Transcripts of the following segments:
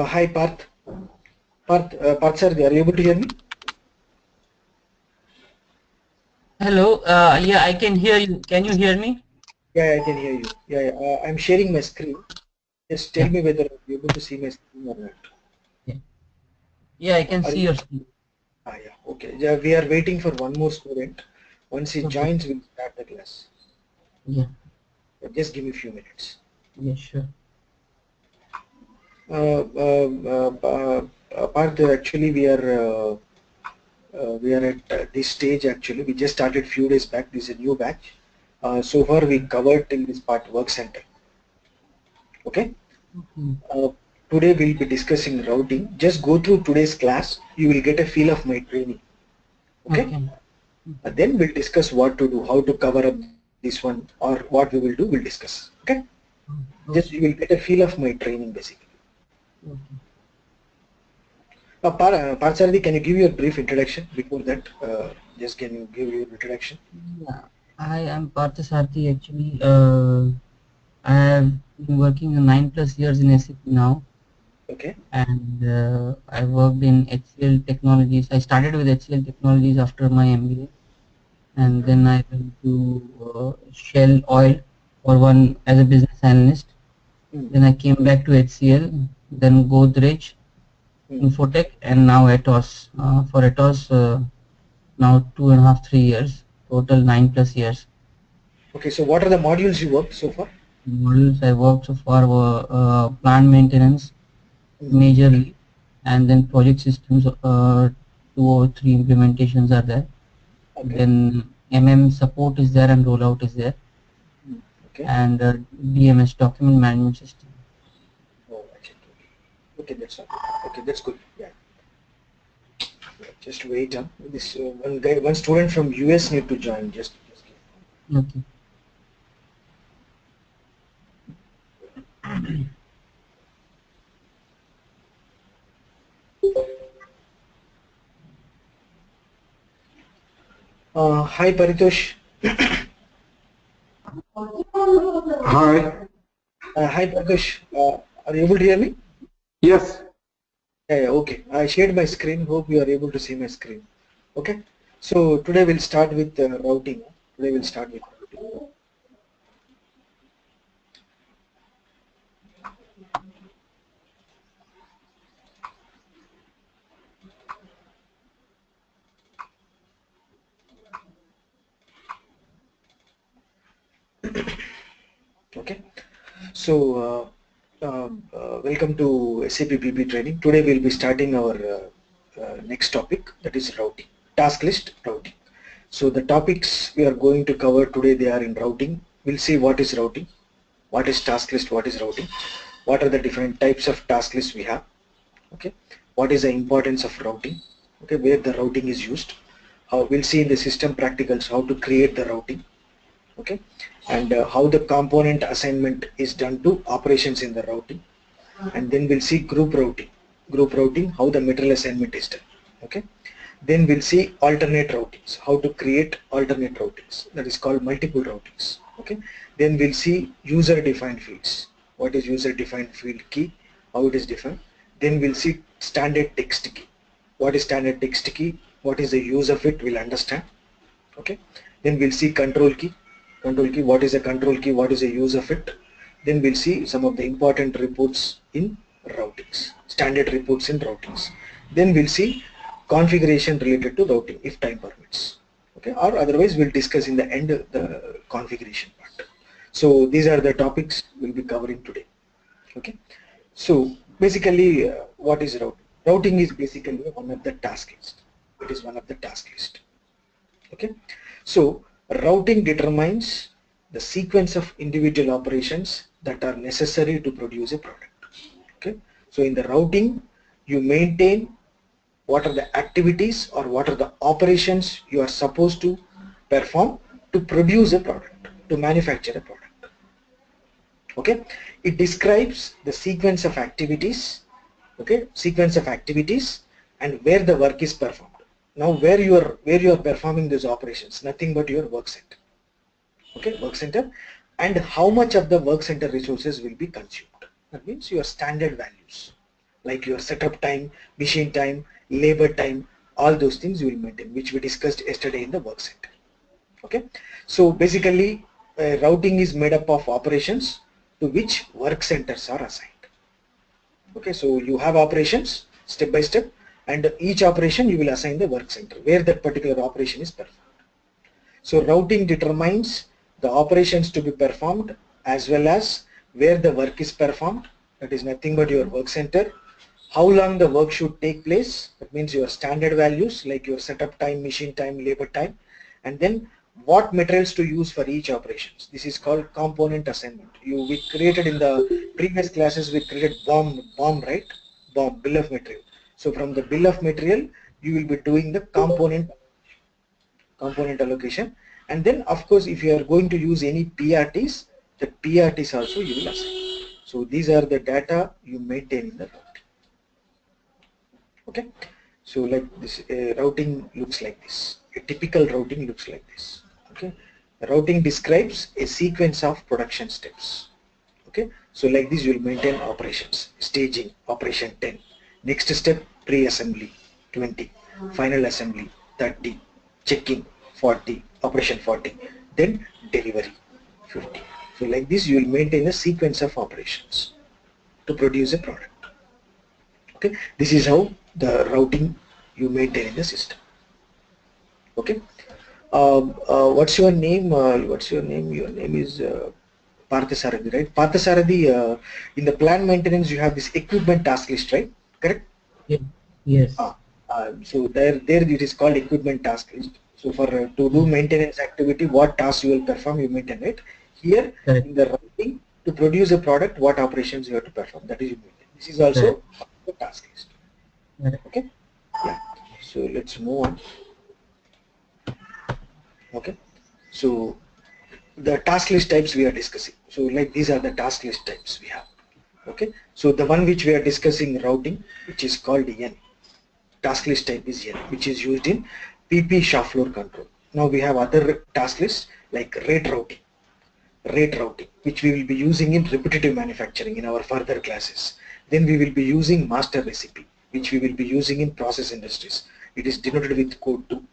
Hi Parth. Parth sir, are you able to hear me? Hello, yeah, I can hear you. Can you hear me? Yeah, I can hear you. Yeah. I'm sharing my screen. Just tell Yeah, me whether you're able to see my screen or not. yeah, yeah, I can Are see you? your screen. Yeah, okay. Yeah, we are waiting for one more student. Once he Okay, joins, we'll start the class. yeah, Just give me a few minutes. yeah, sure. Parth, actually, we are at this stage. Actually, we just started few days back. This is a new batch. So far, we covered till this part work center. Okay. Okay, Uh, Today we'll be discussing routing. Just go through today's class. You will get a feel of my training. Okay. okay, Then we'll discuss what to do, how to cover up this one, or what we will do. We'll discuss. Okay. Just you okay, will get a feel of my training basically. okay. Parsardi, can you give your brief introduction before that? Just can you give your introduction? Yeah, I am Parthasarthi actually. I have been working 9+ years in SAP now, Okay. and I worked in HCL Technologies. I started with HCL Technologies after my MBA, and then I went to Shell Oil for one as a business analyst. Mm. Then I came back to HCL, then Godrej, Mm. Infotech, and now Atos. For Atos, now 2.5, 3 years, total 9+years. Okay. So what are the modules you worked so far? Modules I worked so far were plant maintenance, Mm. majorly, and then project systems. 2 or 3 implementations are there. Okay. Then MM support is there and rollout is there, Mm. Okay. and DMS document management system. Oh, okay. Okay, that's all. Okay, that's good. Yeah. Just wait. This one student from US need to join. Just Okay. Hi Paritosh. Hi. Hi Paritosh. Are you able to hear me? Yes. Yeah, okay. I shared my screen. Hope you are able to see my screen. Okay. So today we'll start with routing. Today we'll start with routing. Okay. So welcome to SAP PP Training. Today we'll be starting our next topic, that is routing. Task list routing. So the topics we are going to cover today, they are in routing. We'll see what is routing, what is task list, what is routing, what are the different types of task lists we have. Okay, what is the importance of routing, okay, where the routing is used, how we'll see in the system practicals how to create the routing, okay, and how the component assignment is done to operations in the routing, and then we'll see group routing, how the material assignment is done, okay. Then we'll see alternate routings, how to create alternate routings, that is called multiple routings, okay. Then we'll see user defined fields, what is user defined field key, how it is defined. Then we'll see standard text key, what is standard text key, what is the use of it, we'll understand, okay. Then we'll see control key, what is a control key, what is the use of it. Then we'll see some of the important reports in routings, standard reports in routings. Then we'll see configuration related to routing if time permits, okay, or otherwise we'll discuss in the end the configuration part. So these are the topics we'll be covering today, okay. So basically what is routing is basically one of the task list, it is one of the task list. Okay, so routing determines the sequence of individual operations that are necessary to produce a product. Okay, so in the routing, you maintain what are the activities or what are the operations you are supposed to perform to produce a product, to manufacture a product. Okay, it describes the sequence of activities, okay, sequence of activities, and where the work is performed. Now where you are performing those operations, nothing but your work center, okay, work center, and how much of the work center resources will be consumed, that means your standard values, like your setup time, machine time, labor time, all those things you will maintain, which we discussed yesterday in the work center. Okay, so basically routing is made up of operations to which work centers are assigned. Okay, so you have operations step by step, and each operation you will assign the work center where that particular operation is performed. So routing determines the operations to be performed as well as where the work is performed, that is nothing but your work center, how long the work should take place, that means your standard values like your setup time, machine time, labor time, and then what materials to use for each operations. This is called component assignment. We created in the previous classes, we created BOM, right? BOM, bill of material. So from the bill of material, you will be doing the component allocation, and then of course if you are going to use any PRTs, the PRTs also you will assign. So these are the data you maintain in the routing. Okay, so like this routing looks like this. A typical routing looks like this. Okay, routing describes a sequence of production steps. Okay, so like this you will maintain operations, staging, operation 10, next step pre-assembly 20, final assembly 30, checking 40, operation 40, then delivery 50. So like this you will maintain a sequence of operations to produce a product. Okay, this is how the routing you maintain in the system. Okay, what's your name? What's your name? Your name is Parthasarathi, right? Parthasarathi, in the plant maintenance you have this equipment task list, right? Correct? Yeah. Yes. So there it is called equipment task list. So for to do maintenance activity, what tasks you will perform, you maintain it. Here Correct. in the routing, to produce a product, what operations you have to perform, that is you maintain. This is also the task list. Correct. Okay. Yeah. So let's move on. Okay. So the task list types we are discussing. So like these are the task list types we have. Okay, so the one which we are discussing routing, which is called N. Task list type is N, which is used in PP shop floor control. Now we have other task lists like rate routing, which we will be using in repetitive manufacturing in our further classes. Then we will be using master recipe, which we will be using in process industries. It is denoted with code 2.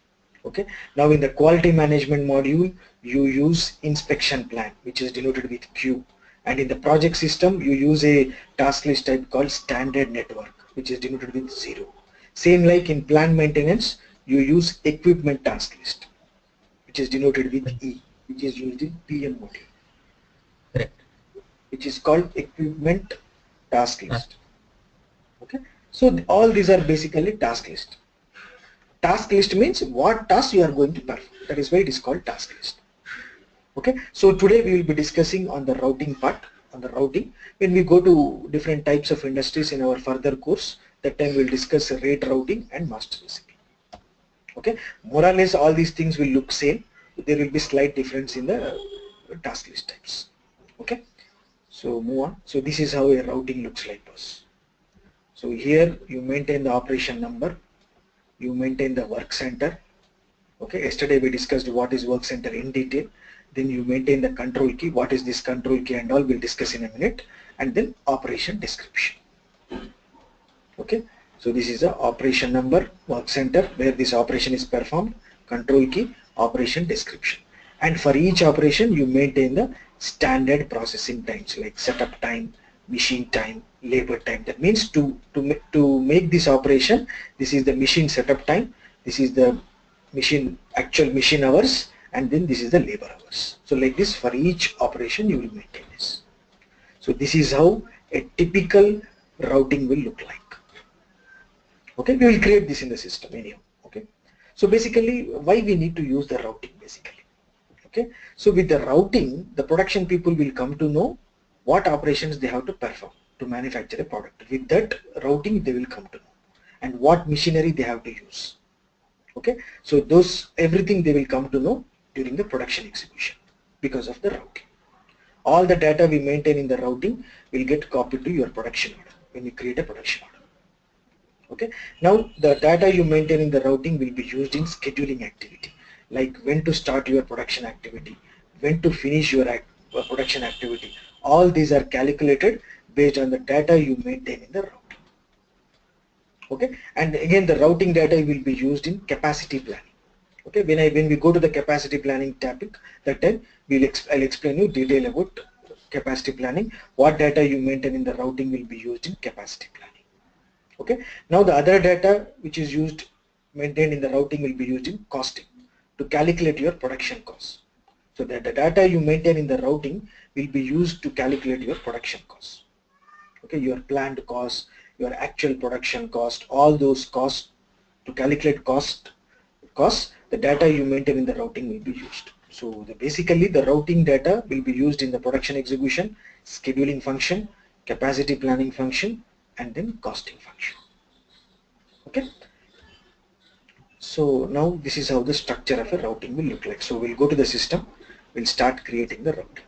Okay, now in the quality management module, you use inspection plan, which is denoted with Q. And in the project system, you use a task list type called standard network, which is denoted with 0. Same like in plant maintenance, you use equipment task list, which is denoted with E, which is used in PM module. Correct. Which is called equipment task list. Okay, so all these are basically task list. Task list means what task you are going to perform. That is why it is called task list. Okay, so today we will be discussing on the routing part, on the routing. When we go to different types of industries in our further course, that time we'll discuss rate routing and master recipe. Okay, more or less all these things will look same. There will be slight difference in the task list types. Okay, so move on. So this is how a routing looks like, boss. So here you maintain the operation number, you maintain the work center. Okay, yesterday we discussed what is work center in detail. Then you maintain the control key, what is this control key and all, we'll discuss in a minute, and then operation description. Okay, so this is the operation number, work center, where this operation is performed, control key, operation description. And for each operation you maintain the standard processing times like setup time, machine time, labor time. That means to make this operation, this is the machine setup time, this is the actual machine hours, and then this is the labor hours. So like this for each operation you will maintain this. So this is how a typical routing will look like. Okay, we will create this in the system anyhow. Okay, so basically why we need to use the routing basically. Okay, so with the routing, the production people will come to know what operations they have to perform to manufacture a product. With that routing they will come to know, and what machinery they have to use. Okay, so those everything they will come to know during the production execution because of the routing. All the data we maintain in the routing will get copied to your production order when you create a production order. Okay, now the data you maintain in the routing will be used in scheduling activity, like when to start your production activity, when to finish your production activity. All these are calculated based on the data you maintain in the routing. Okay, and again the routing data will be used in capacity planning. Okay, when we go to the capacity planning topic, that time I'll explain you detail about capacity planning. What data you maintain in the routing will be used in capacity planning. Okay, now the other data which is used maintained in the routing will be used in costing to calculate your production costs. So that the data you maintain in the routing will be used to calculate your production costs. Okay, your planned costs, your actual production cost, all those costs, to calculate costs, the data you maintain in the routing will be used. So basically the routing data will be used in the production execution, scheduling function, capacity planning function, and then costing function. Okay. So now this is how the structure of a routing will look like. So we'll go to the system, we'll start creating the routing.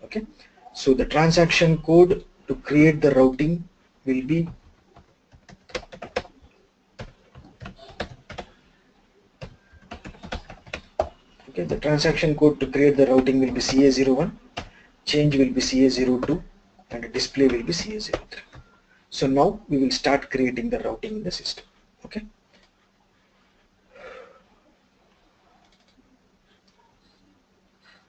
Okay. So the transaction code to create the routing will be the transaction code to create the routing will be CA01, change will be CA02, and display will be CA03. So now we will start creating the routing in the system. Okay.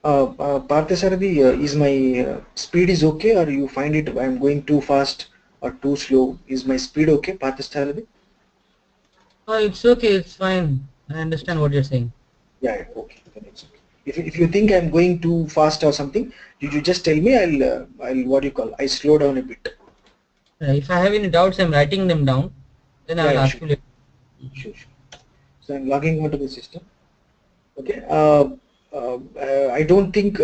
Parthasarathi, is my speed is okay, or you find it I am going too fast or too slow? Is my speed okay, Parthasarathi? Oh, it's okay. It's fine. I understand what you're saying. Yeah, okay. Then it's okay. If you think I'm going too fast or something, you just tell me. I'll what do you call? I slow down a bit. If I have any doubts, I'm writing them down. Then I will Yeah, ask sure, you later. sure. So I'm logging onto the system. Okay. I don't think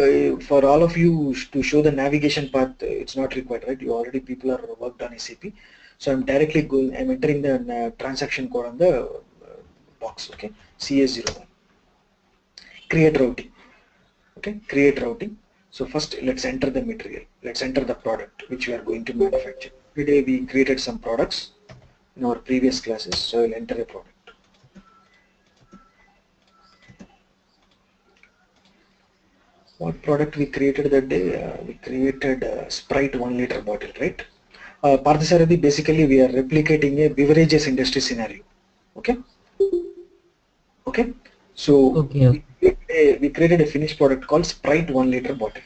for all of you to show the navigation path, it's not required, right? You already people are worked on SAP. So I'm directly going. I'm entering the transaction code on the box. Okay. CS01. Create routing. Okay. Create routing. So first let's enter the material. Let's enter the product which we are going to manufacture. Today we created some products in our previous classes. So I'll enter a product. What product we created that day? We created Sprite 1 liter bottle, right? Parthasarathi, basically we are replicating a beverages industry scenario. Okay? Okay? So Okay. we created a finished product called Sprite 1 liter bottle.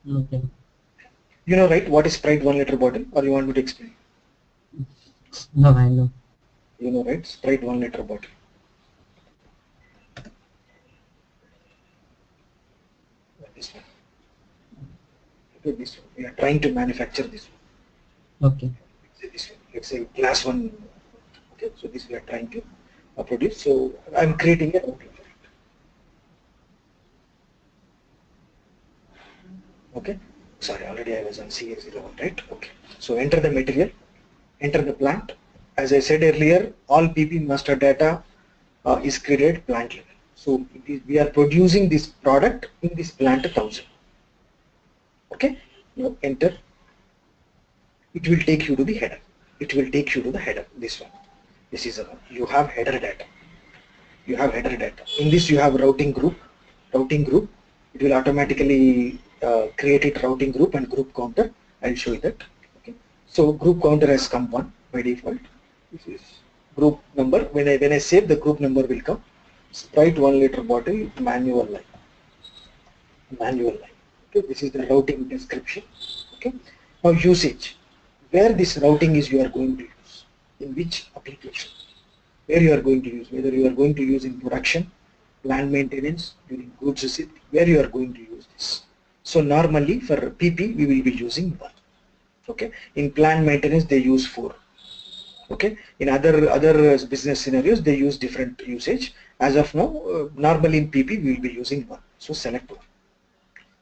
Okay. You know, right? What is Sprite 1 liter bottle? Or you want me to explain? No, I know. You know, right? Sprite 1 liter bottle. This one. Okay, this one. We are trying to manufacture this one. Okay. This one. Let's say glass one. Okay, so this we are trying to produce. So I'm creating a routing for it. Okay. Sorry, already I was on CA01, right? Okay. So enter the material, enter the plant. As I said earlier, all PP master data is created plant level. So we are producing this product in this plant 1000. Okay. Now enter. It will take you to the header. It will take you to the header. This one. This is you have header data. You have header data. In this you have routing group. Routing group. It will automatically create it routing group and group counter. I'll show you that. Okay. So group counter has come 1 by default. This is group number. When I save, the group number will come. Sprite 1 liter bottle, manual line. Manual line. Okay. This is the routing description. Okay. Now usage. Where this routing is you are going to use. In which application. Where you are going to use. Whether you are going to use in production, plant maintenance, during goods receipt, where you are going to use this. So normally for PP we will be using 1. Okay. In plant maintenance they use 4. Okay. In other business scenarios they use different usage. As of now, normally in PP we will be using 1. So select 1.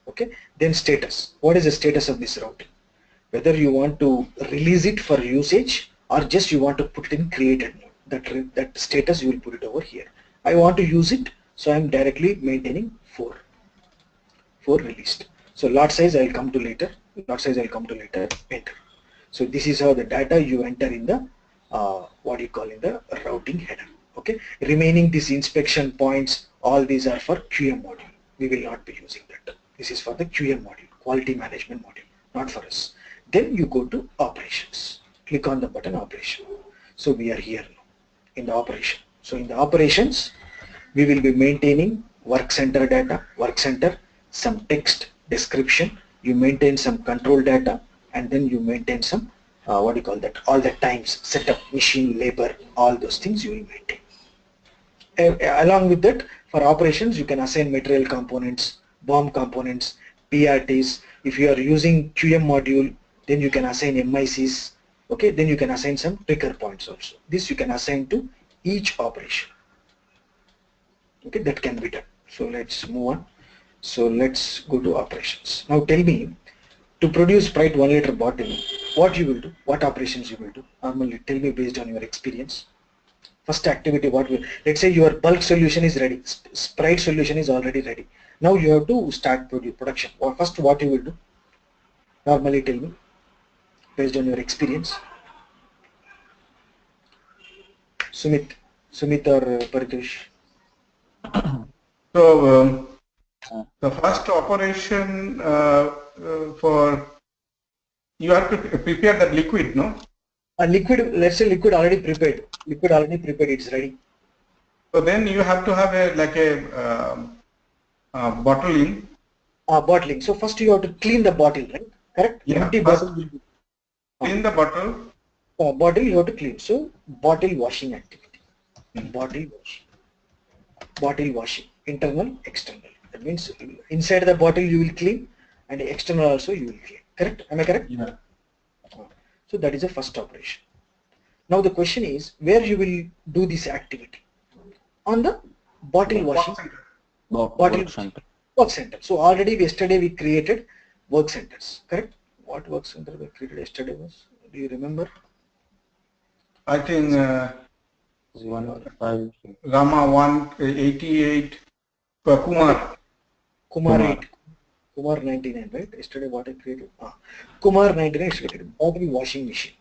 Okay. Then status. What is the status of this routing? Whether you want to release it for usage or just you want to put it in created mode. That status you will put it over here. I want to use it, so I am directly maintaining 4 released. So lot size I will come to later. Lot size I will come to later. Enter. So this is how the data you enter in the what you call in the routing header. Okay. Remaining these inspection points, all these are for QM module. We will not be using that. This is for the QM module, quality management module, not for us. Then you go to operations. Click on the button operation. So we are here now in the operation. So in the operations, we will be maintaining work center data, work center, some text description, you maintain some control data, and then you maintain some, what do you call that, all the times, setup, machine, labor, all those things you will maintain. Along with that, for operations, you can assign material components, BOM components, PRTs. If you are using QM module, then you can assign MICs. Okay, then you can assign some trigger points also. This you can assign to each operation. Okay, that can be done. So let's move on. So let's go to operations. Now tell me, to produce Sprite 1 liter bottle, what you will do, what operations you will do. Normally, tell me based on your experience. First activity, what will, let's say your bulk solution is ready, Sprite solution is already ready. Now you have to start production. First, what you will do? Normally, tell me based on your experience. Sumit or Paritosh? So the first operation for you have to prepare that liquid, no? A liquid, let's say liquid already prepared. Liquid already prepared, it's ready. So then you have to have a bottling. Bottling. So first you have to clean the bottle, right? Correct? Yeah, Empty first bottle. clean the bottle. Bottle you have to clean. So bottle washing activity. Bottle washing. Bottle washing. Internal, external. That means inside the bottle you will clean and external also you will clean. Correct? Am I correct? Yeah. So that is the first operation. Now the question is where you will do this activity? On the bottle washing. Work center. So already yesterday we created work centers. Correct? What work center we created yesterday was? Do you remember? I think 1.5. Rama 188 Kumar. Kumar 8. Kumar 99, right? Yesterday what I created? Kumar 99 is created. Bottle washing machine.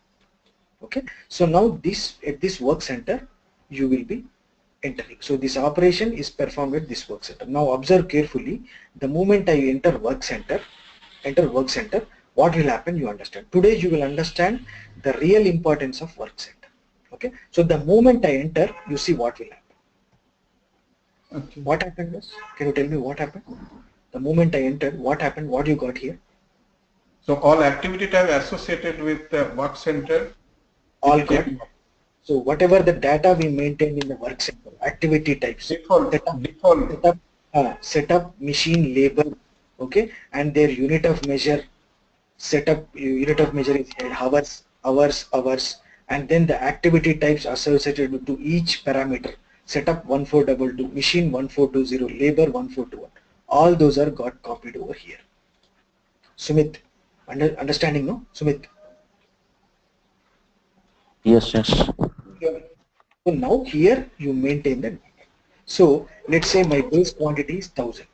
Okay. So now this at this work center you will be entering. So this operation is performed at this work center. Now observe carefully. The moment I enter work center, what will happen? You understand. Today you will understand the real importance of work center. Okay. So the moment I enter, you see what will happen. Okay. What happened was? Can you tell me what happened? The moment I entered, what happened? What you got here? So all activity type associated with the work center. All got. So whatever the data we maintained in the work center, activity types, setup, machine, labor, okay, and their unit of measure, setup unit of measure is hours, and then the activity types associated to each parameter. Setup 1422, machine 1420, labor 1421. All those are got copied over here. Sumit, understanding, no? Sumit. Yes. So now here you maintain the data. So let's say my base quantity is 1000.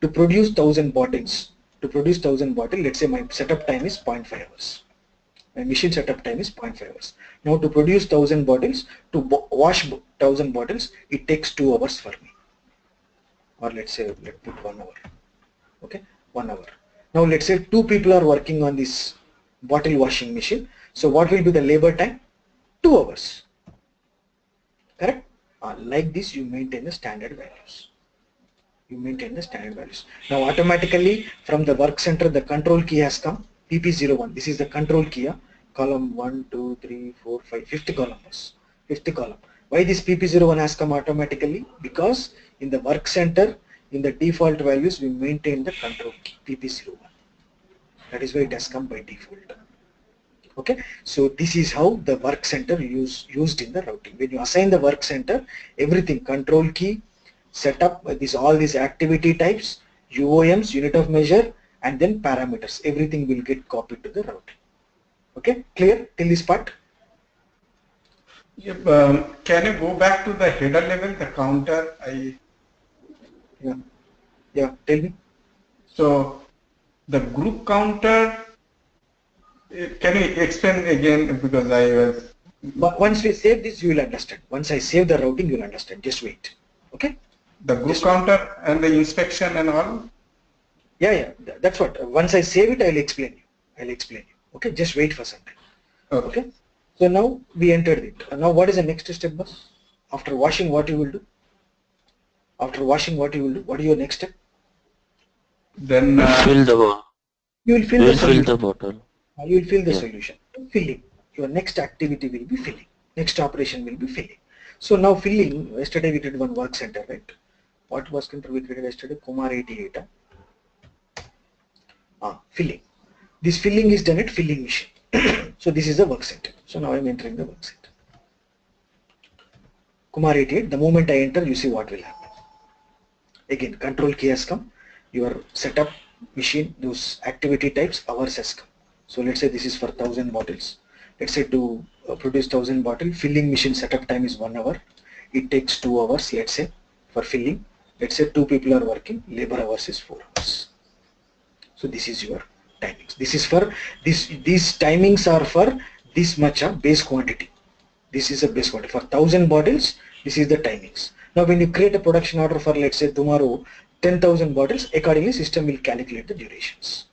To produce 1000 bottles, let's say my setup time is 0.5 hours. My machine setup time is 0.5 hours. Now to produce 1000 bottles, to wash 1000 bottles, it takes 2 hours for me. Or let's say let's put 1 hour. Okay, 1 hour. Now let's say 2 people are working on this bottle washing machine. So what will be the labor time? 2 hours. Correct? Like this you maintain the standard values. Now automatically from the work center the control key has come, PP01. This is the control key, column 1, 2, 3, 4, 5, fifth column. Why this PP01 has come automatically? Because in the work center, in the default values we maintain the control key, PP01. That is why it has come by default. Okay, so this is how the work center used in the routing. When you assign the work center, everything, control key, setup, all these activity types, UOMs, unit of measure, and then parameters, everything will get copied to the routing. Okay, clear till this part? Yep, can you go back to the header level, the counter? Yeah, tell me. So the group counter, can you explain again, because I was... But once we save this, you will understand. Once I save the routing, you will understand. Just wait. Okay? The group counter and the inspection and all? Yeah. That's what. Once I save it, I'll explain you. Okay? Just wait for some time. Okay. So now we entered it. Now what is the next step, boss? After washing, what you will do? After washing, what you will do? What is your next step? Then Fill the bottle. You will fill the We'll fill solution. the bottle. You will fill the Yeah. solution. Filling. Your next activity will be filling. Next operation will be filling. So now filling, yesterday we did one work center, right? What work center we created yesterday? Kumar 88. Filling. This filling is done at filling machine. So this is the work center. So now I am entering the work center. Kumar 88, the moment I enter, you see what will happen. Again, control key has come. Your setup machine, those activity types, hours has come. So let's say this is for 1000 bottles. Let's say to produce 1000 bottle, filling machine setup time is 1 hour. It takes 2 hours, let's say, for filling. Let's say 2 people are working, labor hours is 4 hours. So this is your timings. This is for this. These timings are for this much of base quantity. This is a base quantity for 1000 bottles. This is the timings. Now, when you create a production order for, let's say, tomorrow 10,000 bottles, accordingly system will calculate the durations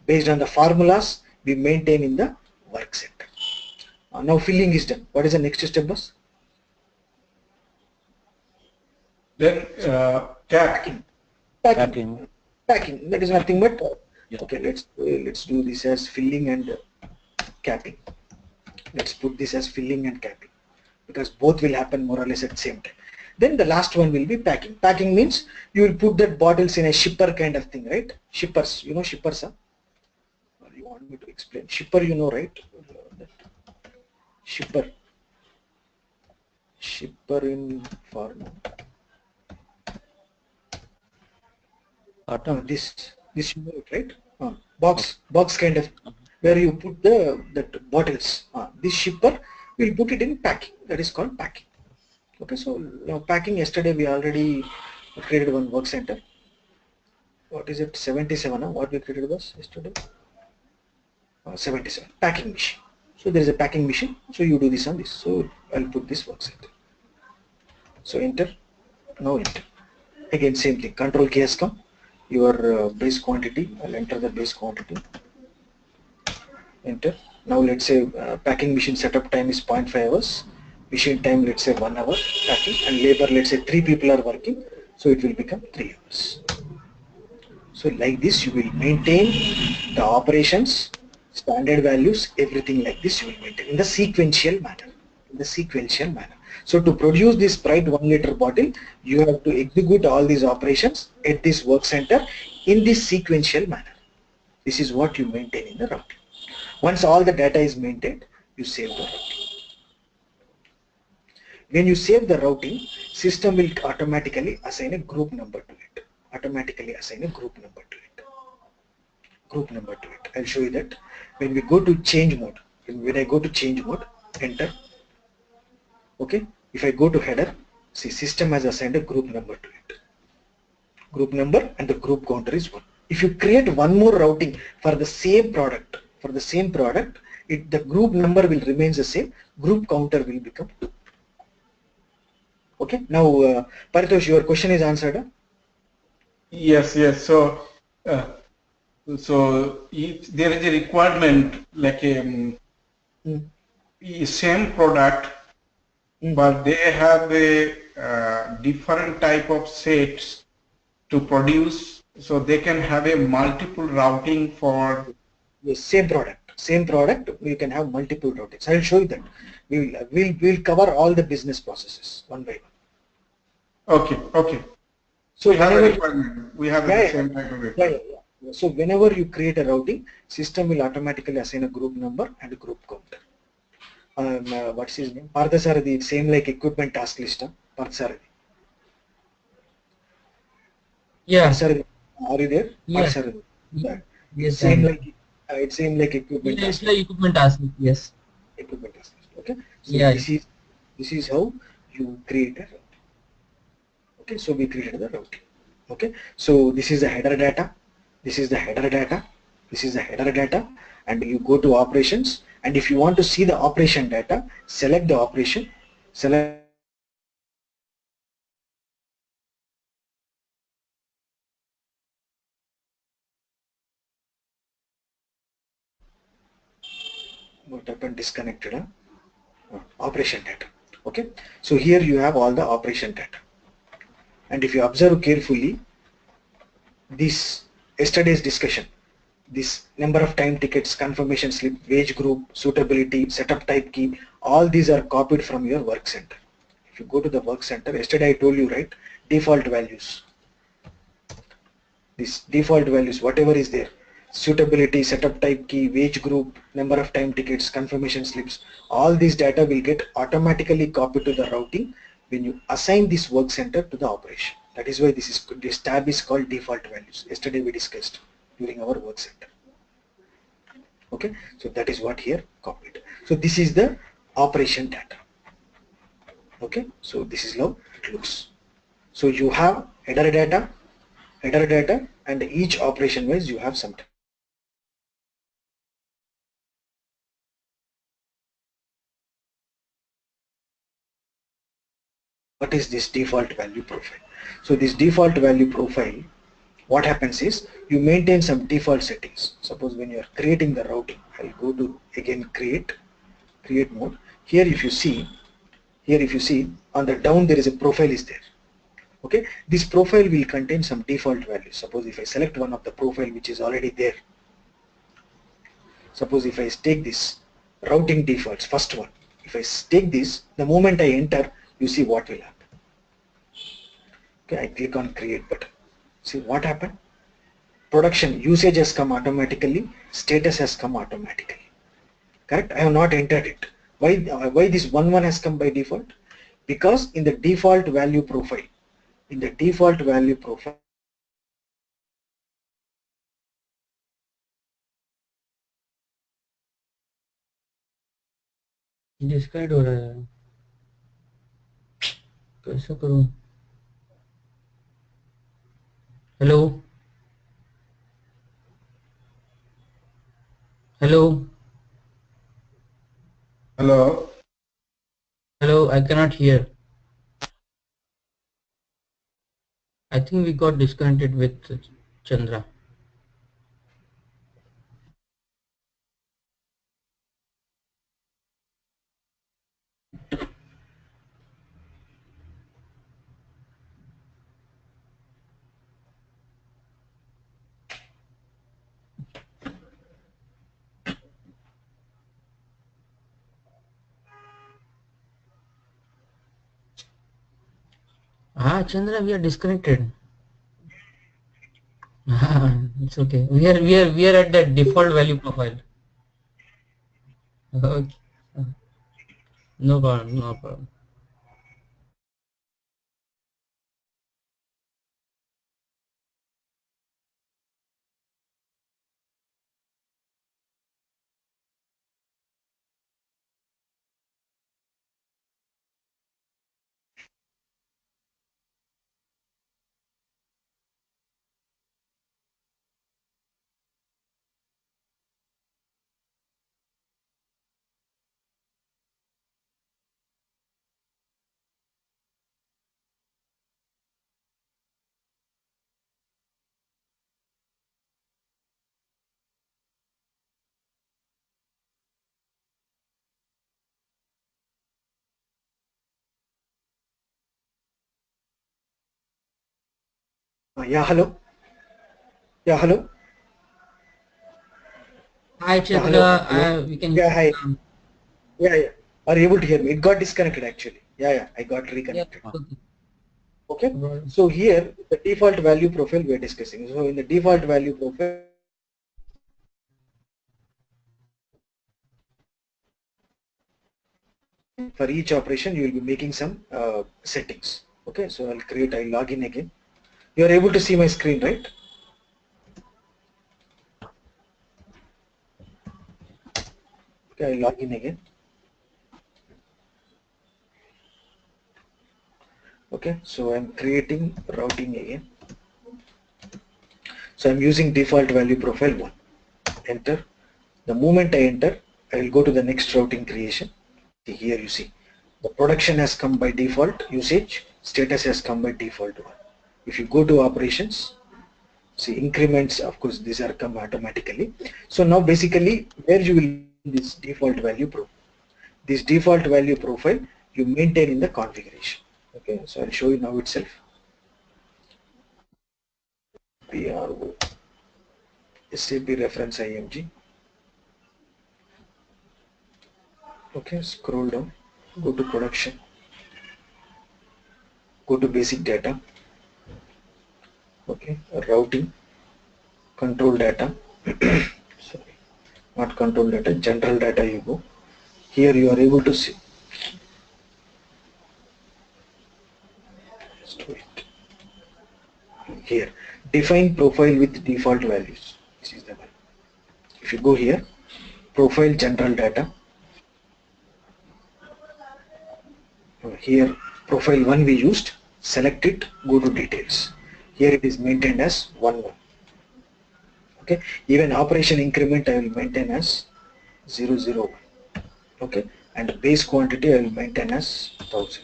based on the formulas we maintain in the work center. Now filling is done. What is the next step, boss? then Packing. Packing. Packing. That is nothing but Yeah. okay. Let's do this as filling and capping. Let's put this as filling and capping because both will happen more or less at the same time. Then the last one will be packing. Packing means you will put that bottles in a shipper kind of thing, right? Shippers, you know shippers, huh? Or you want me to explain? Shipper, you know, right? Shipper. Shipper in form. This you know it, right? Box kind of where you put that bottles. This shipper will put it in packing. That is called packing. Okay, so now packing. Yesterday we already created one work center. What is it? 77. What we created was yesterday. 77 packing machine. So there is a packing machine. So you do this on this. So I'll put this work center. So enter. Now enter. Again same thing. Control key has come. Your base quantity. I'll enter the base quantity. Enter. Now let's say packing machine setup time is 0.5 hours. Machine time let's say 1 hour packing, and labor let's say 3 people are working. So it will become 3 hours. So like this you will maintain the operations, standard values, everything like this you will maintain in the sequential manner. In the sequential manner. So to produce this Sprite 1 liter bottle, you have to execute all these operations at this work center in this sequential manner. This is what you maintain in the routing. Once all the data is maintained, you save the routing. When you save the routing, system will automatically assign a group number to it. Automatically assign a group number to it. Group number to it. I'll show you that. When we go to change mode, when I go to change mode, enter. Okay. If I go to header, see system has assigned a group number to it. Group number and the group counter is 1. If you create one more routing for the same product, the group number will remain the same. Group counter will become 2. Okay. Now, Paritosh, your question is answered. Huh? yes. So if there is a requirement like a same product, but they have a different type of sets to produce, so they can have a multiple routing for Yes, same product. You can have multiple routings. I'll show you that. We'll cover all the business processes one by one. Okay. So we have a whenever requirement. We have the same type of requirement. yeah. So whenever you create a routing, system will automatically assign a group number and a group counter. What's his name? Parthasarathi. Same like equipment task list. Parthasarathi. Yeah. Parthasarathi. Are you there? Yes. Parthasarathi. Yes. It's same like equipment Yeah, task it's like equipment task. Yes. equipment task list. Okay. So Yeah. this is how you create a routing. Okay. So we created the routing. Okay. So this is the header data. This is the header data. This is the header data, and you go to operations, and if you want to see the operation data, select the operation, select what happened, disconnected. Huh? operation data. Okay, so here you have all the operation data, and if you observe carefully this yesterday's discussion, this number of time tickets, confirmation slip, wage group, suitability, setup type key, all these are copied from your work center. If you go to the work center, yesterday I told you, right, default values, this default values, whatever is there, suitability, setup type key, wage group, number of time tickets, confirmation slips, all these data will get automatically copied to the routing when you assign this work center to the operation. That is why this tab is called default values. Yesterday we discussed during our work center. Okay, so that is what here copied. So this is the operation data. Okay, so this is how it looks. So you have header data, and each operation wise you have some. What is this default value profile? So this default value profile, what happens is you maintain some default settings. Suppose when you are creating the routing, I'll go to again create mode. Here if you see on the down there is a profile is there. Okay, this profile will contain some default values. Suppose if I select one of the profile which is already there, suppose if I take this routing defaults, first one, if I take this, the moment I enter, you see what will happen. Okay, I click on create button. See what happened? Production usage has come automatically, status has come automatically. Correct? I have not entered it. Why this one has come by default? Because in the default value profile, disconnect हो रहा है, कैसे करूं? Hello hello Hello. Hello, I cannot hear. I think we got disconnected with Chandra. Chandra, we are disconnected. It's okay. We are at that default value profile. Okay. No problem. No problem. yeah, hello. Yeah, hello. Hi, Yeah, Chandra. hello. We can Yeah, hear hi. you. Yeah. Are you able to hear me? It got disconnected actually. Yeah, I got Yeah, reconnected. okay. Okay. No problem. So here the default value profile we are discussing. So in the default value profile, for each operation you will be making some settings. Okay. So I'll log in again. You are able to see my screen, right? Okay, I'll log in again. Okay, so I'm creating routing again. So I'm using default value profile 1. Enter. The moment I enter, I will go to the next routing creation. See here you see the production has come by default usage, status has come by default 1. If you go to operations, see increments, of course these are come automatically. So now basically where you will this default value profile. This default value profile you maintain in the configuration. Okay, so I'll show you now itself. PRO SAP reference IMG. Okay, scroll down, go to production, go to basic data. Okay, routing, control data. Sorry, not control data, general data. You go here, you are able to see. Let's do it. Here, define profile with default values. This is the one. If you go here, profile general data. Here, profile 1 we used. Select it, go to details. Here it is maintained as 1 1. Okay, even operation increment I will maintain as 0 0 1. Okay, and base quantity I will maintain as 1000.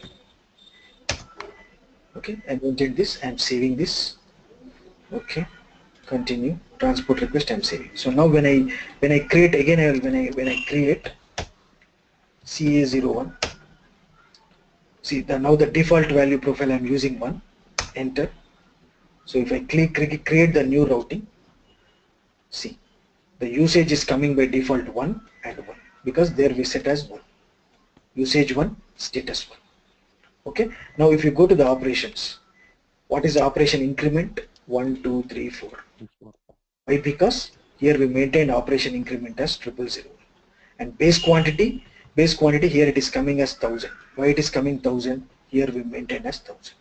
Okay, I maintain this. I am saving this. Okay, continue. Transport request I am saving. So now when I create again, I will when I create CA01. See now the default value profile I am using 1. Enter. So if I create the new routing, see the usage is coming by default 1 and 1 because there we set as 1. Usage 1, status 1. Okay. Now if you go to the operations, what is the operation increment? 1 2 3 4. Why? Because here we maintain operation increment as 000, and base quantity here it is coming as 1000. Why it is coming 1000? Here we maintain as 1000.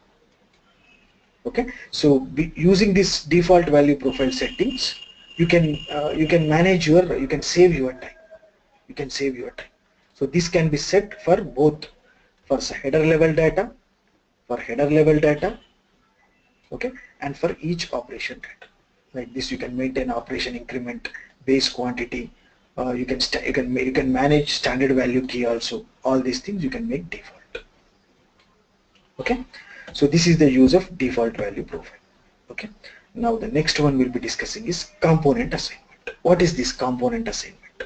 Okay, so using this default value profile settings, you can manage your, you can save your time. You can save your time. So this can be set for both, for header level data, okay, and for each operation data. Like this, you can maintain operation increment, base quantity. You can manage standard value key also. All these things you can make default. Okay, so this is the use of default value profile. Okay, now the next one we'll be discussing is component assignment. What is this component assignment?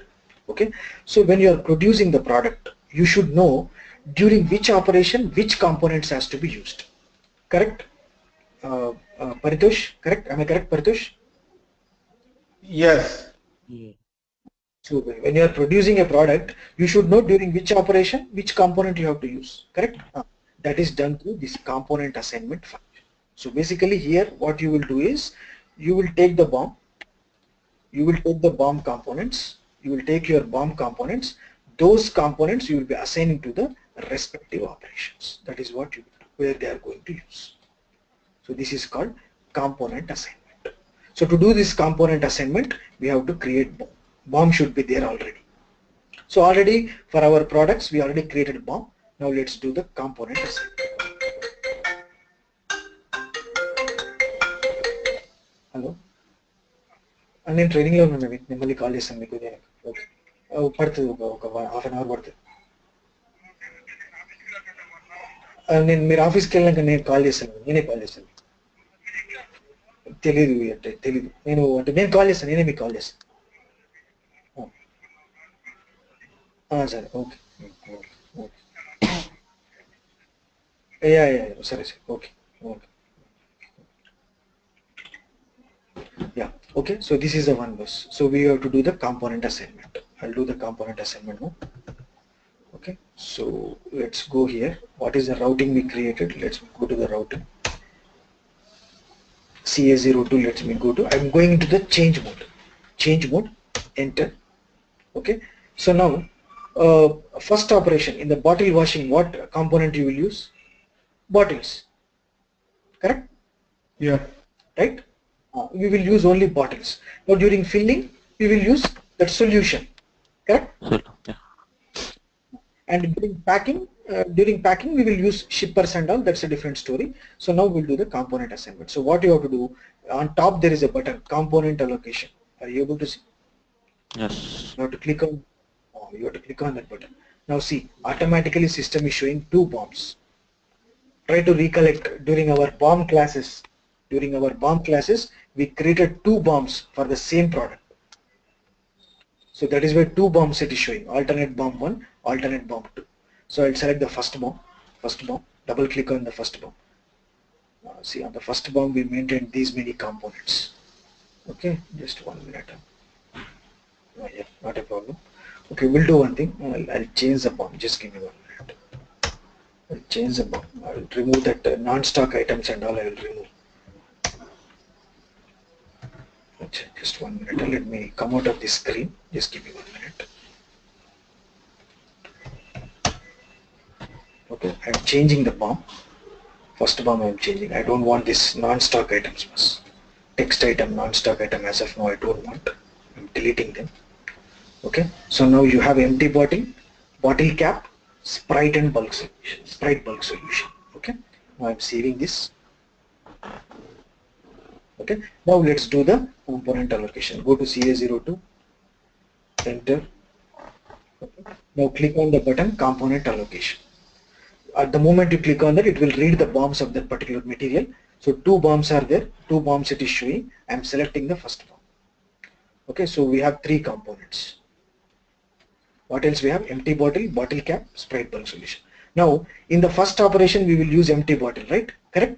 Okay, so when you are producing the product, you should know during which operation which components has to be used. Correct? Paritosh, correct? Am I correct, Paritosh? Yes. Yeah. So when you are producing a product, you should know during which operation, which component you have to use. Correct? That is done through this component assignment function. So basically here what you will do is, you will take the BOM, components, you will take your BOM components, those components you will be assigning to the respective operations. That is what you will do, where they are going to use. So this is called component assignment. So to do this component assignment, we have to create BOM. BOM should be there already. So already for our products, we already created BOM. Now let's do the component assignment. Hello. నేను ట్రైనింగ్లో ఉన్నాను, మిమ్మల్ని call చేస్తాను మీకు. పడుతుంది ఒక half an hour పడుతుంది. నేను మీరు ఆఫీస్కి వెళ్ళాక నేను కాల్ చేస్తాను, నేనే కాల్ చేస్తాను. తెలీదు అంటే తెలీదు, నేను కాల్ చేస్తాను, నేనే మీకు కాల్ చేస్తాను. సరే, ఓకే ఓకే, సరే సరే, okay okay. Yeah, okay, so this is the one bus. So we have to do the component assignment. I'll do the component assignment now. Okay, so let's go here. What is the routing we created? Let's go to the routing. CA02, let me go to, I'm going into the change mode, enter. Okay, so now first operation in the bottle washing, what component you will use? Bottles, correct? Yeah. Right? We will use only bottles. Now during filling, we will use that solution, correct? Yeah. And during packing, we will use shippers and all. That's a different story. So now we'll do the component assignment. So what you have to do, on top there is a button, component allocation. Are you able to see? Yes. You have to click on. You have to click on that button. Now see, automatically system is showing 2 BOMs. Try to recollect during our BOM classes. During our BOM classes, we created 2 BOMs for the same product. So that is where two bomb set is showing, alternate bomb 1, alternate bomb 2. So I'll select the first bomb, double click on the first bomb. See, on the first bomb we maintain these many components. Okay, just 1 minute. Yeah, not a problem. Okay, we'll do one thing. I'll change the bomb. Just give me 1 minute. I'll change the bomb. I'll remove that non-stock items and all. I will remove. Just 1 minute. Let me come out of this screen. Just give me 1 minute. Okay, I'm changing the bomb. First bomb I'm changing. I don't want this non-stock items. Text item, non-stock item. As of now, I don't want. I'm deleting them. Okay, so now you have empty bottle, bottle cap, sprite and bulk solution. Sprite bulk solution. Okay, now I'm saving this. Okay, now let's do the component allocation. Go to CA02, enter. Okay. Now click on the button component allocation. At the moment you click on that, it will read the bombs of that particular material. So two bombs are there, two bombs it is showing. I'm selecting the first bomb. Okay, so we have three components. What else we have? Empty bottle, bottle cap, sprite bulk solution. Now in the first operation we will use empty bottle, right? Correct?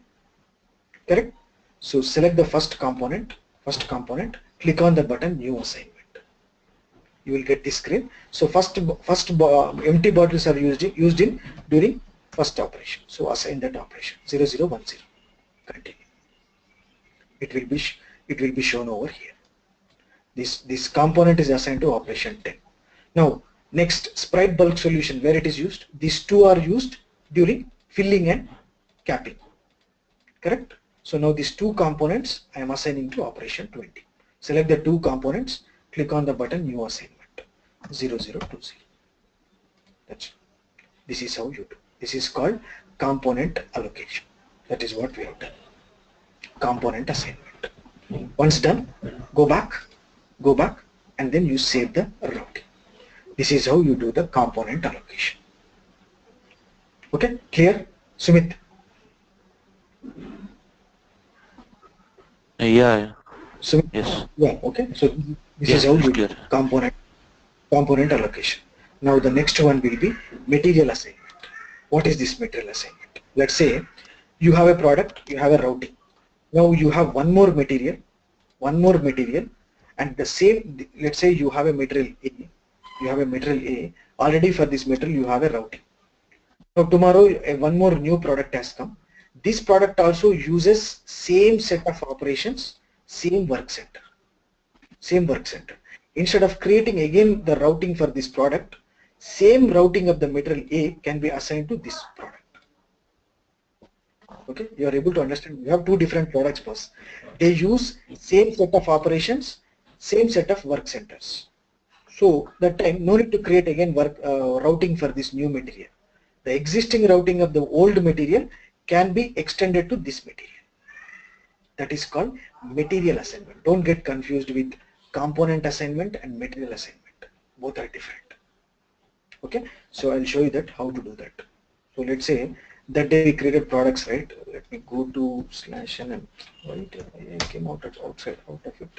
Correct? So select the first component, click on the button new assignment. You will get this screen. So empty bottles are used in during first operation. So assign that operation 0010. Continue. It will be shown over here. This component is assigned to operation 10. Now next, sprite bulk solution, where it is used. These two are used during filling and capping. Correct? So now these two components I am assigning to operation 20. Select the two components, click on the button new assignment 0020. That's it. This is how you do. This is called component allocation. That is what we have done. Component assignment. Once done, go back, and then you save the routing. This is how you do the component allocation. Okay, clear? Sumit? Yeah. Sumit? Yes. Yeah, okay. So this Yes, is how it's you do clear. component allocation. Now the next one will be material assignment. What is this material assignment? Let's say you have a product, you have a routing. Now you have one more material, and the same, let's say you have a material A, already for this material you have a routing. Now tomorrow one more new product has come. This product also uses same set of operations, same work center. Instead of creating again the routing for this product, same routing of the material A can be assigned to this product. Okay, you are able to understand. You have two different products first. They use same set of operations, same set of work centers. So that time no need to create again routing for this new material. The existing routing of the old material can be extended to this material. That is called material assignment. Don't get confused with component assignment and material assignment. Both are different. Okay, so I'll show you that how to do that. So let's say that day we created products, right? Let me go to /nm. Right, I came out of it.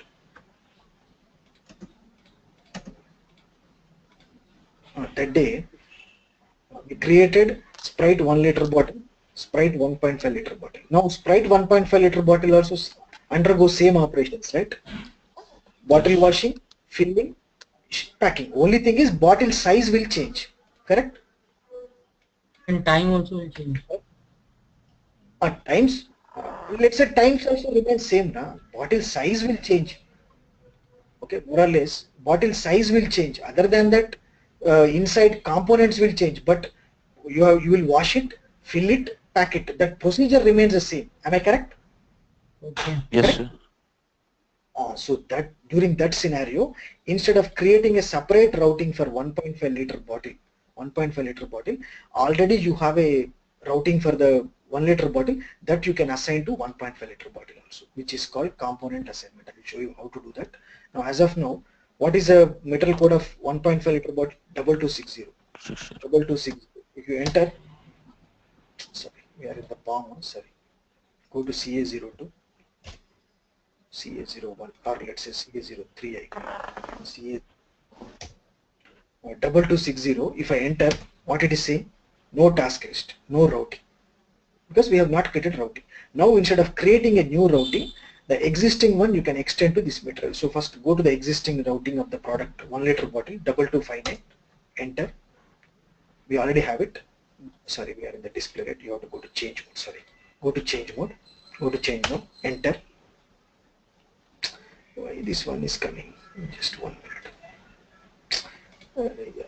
That day we created Sprite 1 liter bottle, Sprite 1.5 liter bottle. Now Sprite 1.5 liter bottle also undergoes same operations, right? Bottle washing, filling, packing. Only thing is bottle size will change, correct? And time also will change. At times, let's say times also remain same. Bottle size will change. Okay, more or less, bottle size will change. Other than that, inside components will change. But you will wash it, fill it, pack it. That procedure remains the same. Am I correct? Okay. Yes, Correct? sir. So that during that scenario, instead of creating a separate routing for 1.5 liter bottle, already you have a routing for the 1 liter bottle that you can assign to 1.5 liter bottle also, which is called component assignment. I will show you how to do that. Now, as of now, what is the metal code of 1.5 liter bottle? 2260. 2260. If you enter, sorry, we are in the BOM. Sorry, go to CA02. CA01 or let's say CA03 icon. CA 2260, if I enter, what it is saying? No task list, no routing, because we have not created routing. Now instead of creating a new routing, the existing one you can extend to this material. So first go to the existing routing of the product, 1 liter bottle, 2259, enter. We already have it. Sorry, we are in the display rate. You have to go to change mode. Sorry, go to change mode. Go to change mode. Enter. Why this one is coming? Just 1 minute.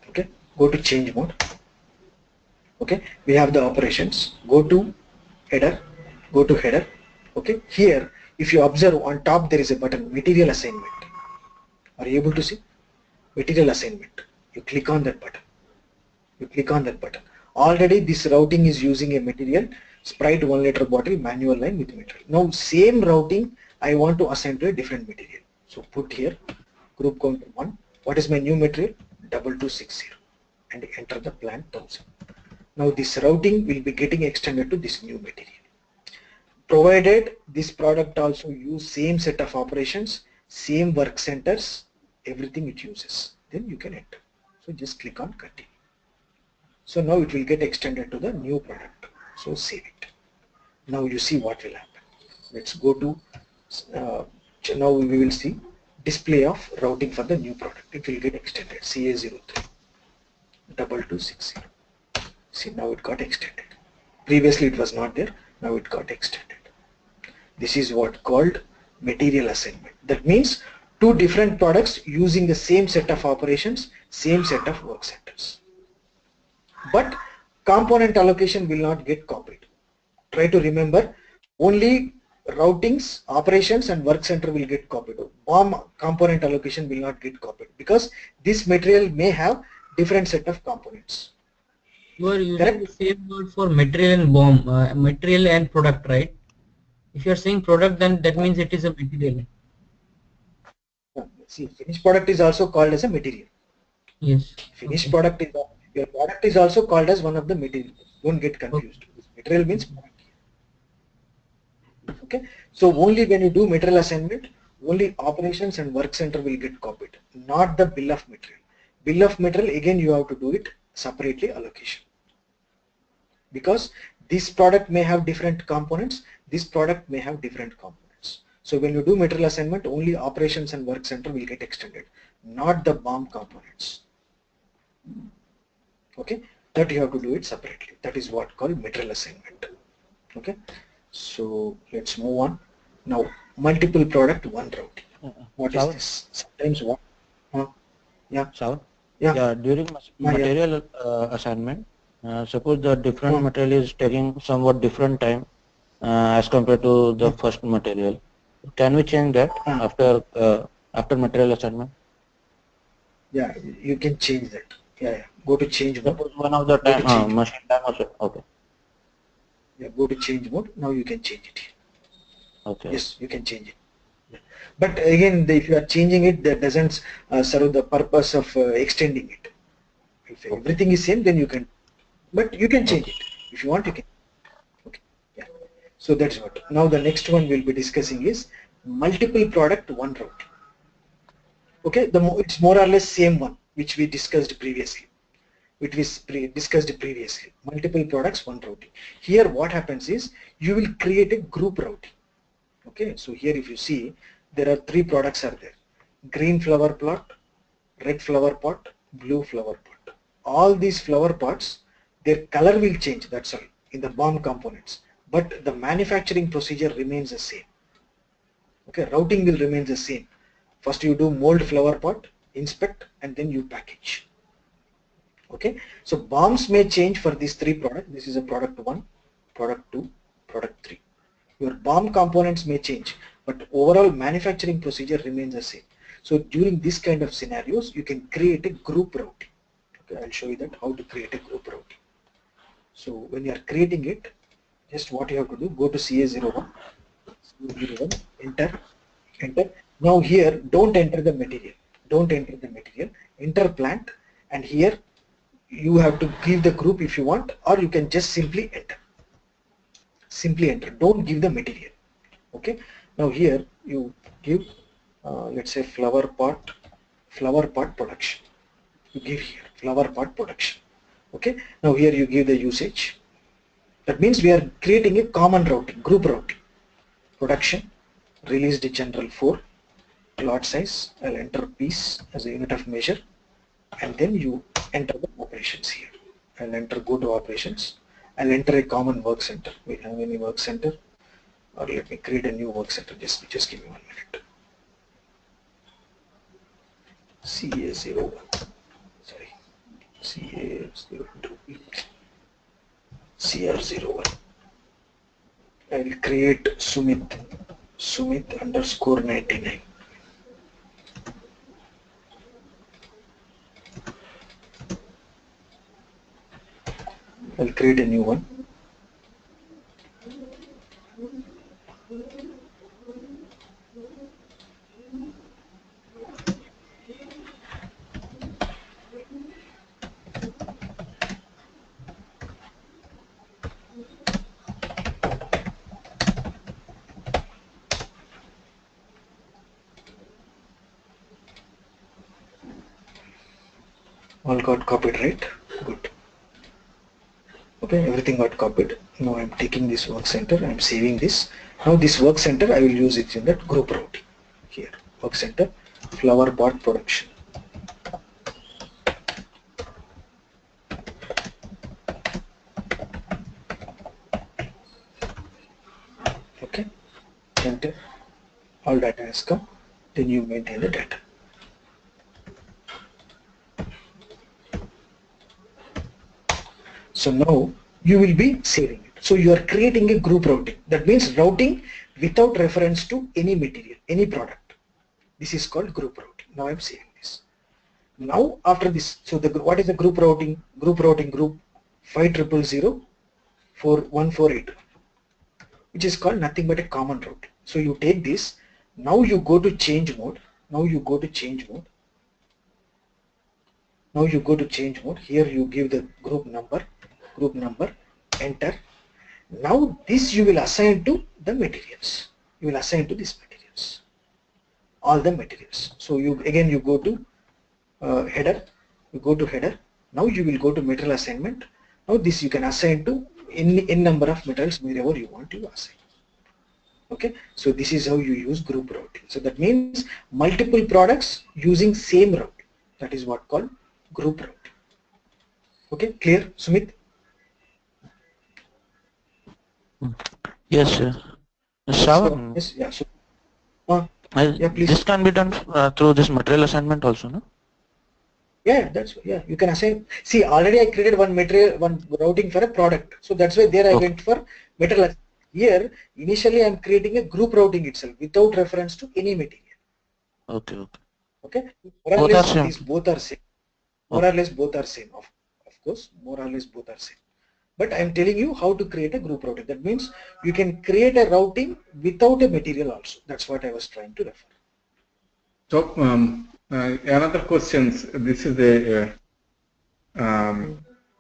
Okay. Go to change mode. Okay. We have the operations. Go to header. Go to header. Okay. Here, if you observe on top, there is a button, material assignment. Are you able to see? Material assignment. You click on that button. You click on that button. Already this routing is using a material, Sprite 1 liter bottle, manual line with material. Now same routing I want to assign to a different material. So put here group count 1. What is my new material? 2260, and enter the plant 1000. Now this routing will be getting extended to this new material. Provided this product also use same set of operations, same work centers, everything it uses, then you can enter. So just click on continue. So now it will get extended to the new product. So save it. Now you see what will happen. Let's go to, now we will see display of routing for the new product. It will get extended, CA03, 2260. See, now it got extended. Previously it was not there, now it got extended. This is what called material assignment. That means two different products using the same set of operations, same set of work centers. But component allocation will not get copied. Try to remember, only routings, operations and work center will get copied. BOM component allocation will not get copied because this material may have different set of components. You are using Correct? the same word for material and BOM, material and product, right? If you are saying product, then that means it is a material. See, finished product is also called as a material. Yes. Finished Okay. product is, your product is also called as one of the materials. Don't get confused. Material means product. Okay. So only when you do material assignment, only operations and work center will get copied, not the bill of material. Bill of material, again you have to do it separately allocation. Because this product may have different components, this product may have different components. So when you do material assignment, only operations and work center will get extended, not the BOM components. Okay, that you have to do it separately. That is what called material assignment. Okay, so let's move on. Now multiple product, one routing. What is this? Sometimes what? Yeah. Sound? Yeah. Yeah, during material assignment, suppose the different material is taking somewhat different time as compared to the first material. Can we change that after material assignment? Yeah, you can change that. Yeah. Go to change mode. Suppose one of the time machine time also. Okay. Yeah, go to change mode. Now you can change it here. Okay. Yes, you can change it. But again, if you are changing it, that doesn't serve the purpose of extending it. If everything is same, then you can. But you can change it if you want. You can. Okay. Yeah. So that's what. Now the next one we'll be discussing is multiple product, one route. Okay. It's more or less same one which we discussed previously. It was discussed previously. Multiple products, one routing. Here what happens is you will create a group routing. Okay, so here if you see, there are three products are there. Green flower plot, red flower pot, blue flower pot. All these flower pots, their color will change, that's all, in the BOM components. But the manufacturing procedure remains the same. Okay, routing will remain the same. First you do mold flower pot, inspect, and then you package. Okay, so BOMs may change for these three products. This is a product 1, product 2, product 3. Your BOM components may change, but overall manufacturing procedure remains the same. So during this kind of scenarios, you can create a group routing. Okay, I'll show you that how to create a group routing. So when you are creating it, just what you have to do, go to CA01, enter. Now here, don't enter the material. Don't enter the material. Enter plant, and here you have to give the group if you want, or you can just simply enter. Simply enter. Don't give the material. Okay. Now here you give, let's say flower pot flower pot production. You give here flower pot production. Okay, now here you give the usage. That means we are creating a common routing, group routing. Production, released general 4, lot size, I'll enter piece as a unit of measure, and then you enter the operations here. I'll enter go to operations, I'll enter a common work center. We have any work center, or let me create a new work center, just give me 1 minute. CA01, sorry, CA02, CR01. I will create Sumit underscore 99. I'll create a new one. All got copied, right? Good. Okay, everything got copied. Now I'm taking this work center, I'm saving this. Now this work center, I will use it in that group routing. Here, work center, flower pot production. Okay, enter. All data has come. Then you maintain the data. So now you will be saving it. So you are creating a group routing. That means routing without reference to any material, any product. This is called group routing. Now I'm saving this. Now after this, so what is the group routing? Group 50004148, which is called nothing but a common routing. So you take this. Now you go to change mode. Now you go to change mode. Here you give the group number, enter. Now this you will assign to the materials. You will assign to these materials, all the materials. So you go to header. You go to header. Now you will go to material assignment. Now this you can assign to n number of materials wherever you want to assign. Okay, so this is how you use group routing. So that means multiple products using same routing. That is what called group routing. Okay, clear, Sumit? Yes, sir. Shravan, Yes, yeah. So, yeah, please. this can be done through this material assignment also, no? Yeah, that's you can assign. See, already I created one routing for a product, so that's why there I went for material. Here, initially I am creating a group routing itself without reference to any material. Okay. Okay, more or less these both are same. More or less both are same. Of course, more or less both are same. But I am telling you how to create a group routing. That means you can create a routing without a material also. That's what I was trying to refer. So another question. This is a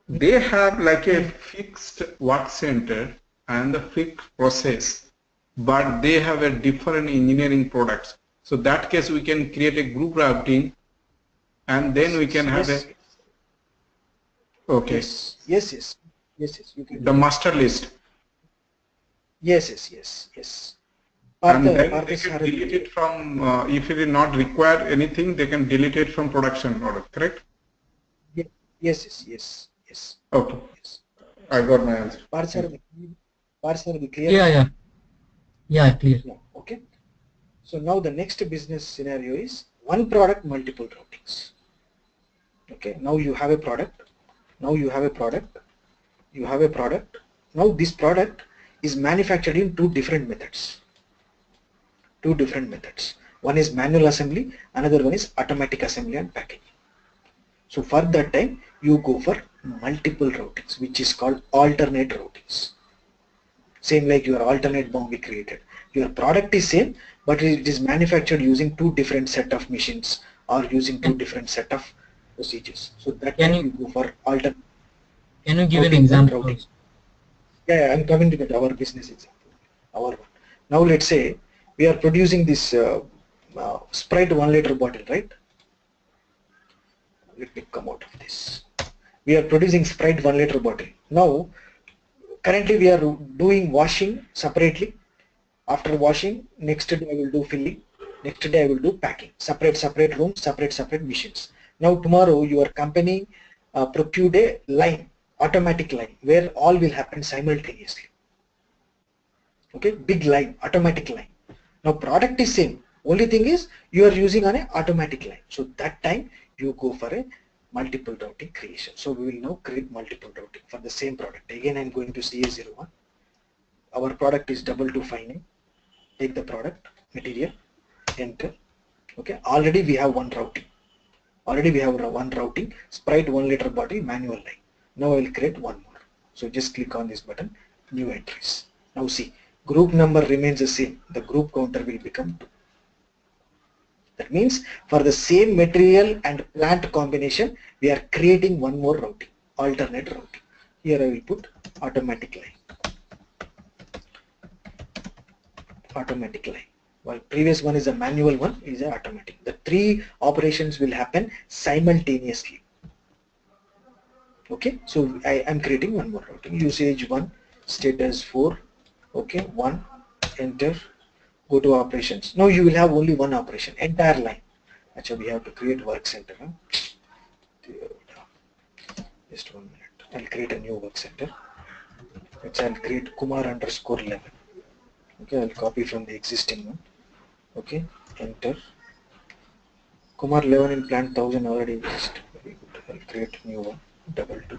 they have like a fixed work center and a fixed process, but they have a different engineering products. So that case we can create a group routing, and then we can have a Yes. You can the master list. Yes. And then they can delete it from, if it is not required anything, they can delete it from production order, correct? Yes. Okay. Yes. I got my answer. Parts are clear? Yeah, clear. Yeah, okay. So now the next business scenario is one product, multiple routings. Okay, now you have a product. Now this product is manufactured in two different methods. One is manual assembly, another one is automatic assembly and packaging. So for that time you go for multiple routings, which is called alternate routings. Same like your alternate bomb we created. Your product is same, but it is manufactured using two different set of machines or using two different set of procedures. So that you go for alternate. Can you give an example? Yeah, I'm coming to that, our business example. Now let's say we are producing this Sprite 1 liter bottle, right? let me come out of this. We are producing Sprite 1 liter bottle. Now, currently we are doing washing separately. After washing, next day I will do filling. Next day I will do packing. Separate rooms, separate machines. Now tomorrow your company procured a line, automatic line, where all will happen simultaneously. Okay, big line, automatic line. Now product is same. Only thing is you are using on a automatic line. So that time you go for a multiple routing creation. So we will now create multiple routing for the same product. Again I am going to CA01. Our product is 2259. Take the product, material, enter. Okay, already we have one routing. Sprite 1 liter bottle, manual line. Now I will create one more. So just click on this button, new entries. Now see, group number remains the same. The group counter will become 2. That means for the same material and plant combination, we are creating one more routing, alternate routing. Here I will put automatic line. While previous one is a manual one, is a automatic. The 3 operations will happen simultaneously. Okay, so I am creating one more routing. Usage 1, status 4. Okay, 1, enter. Go to operations. Now you will have only one operation, entire line. Actually, we have to create work center. Huh? Just 1 minute. I'll create a new work center. I'll create Kumar _ 11. Okay, I'll copy from the existing one. Okay, enter. Kumar 11 in plant 1000 already exists. Very good. I'll create new one, 22.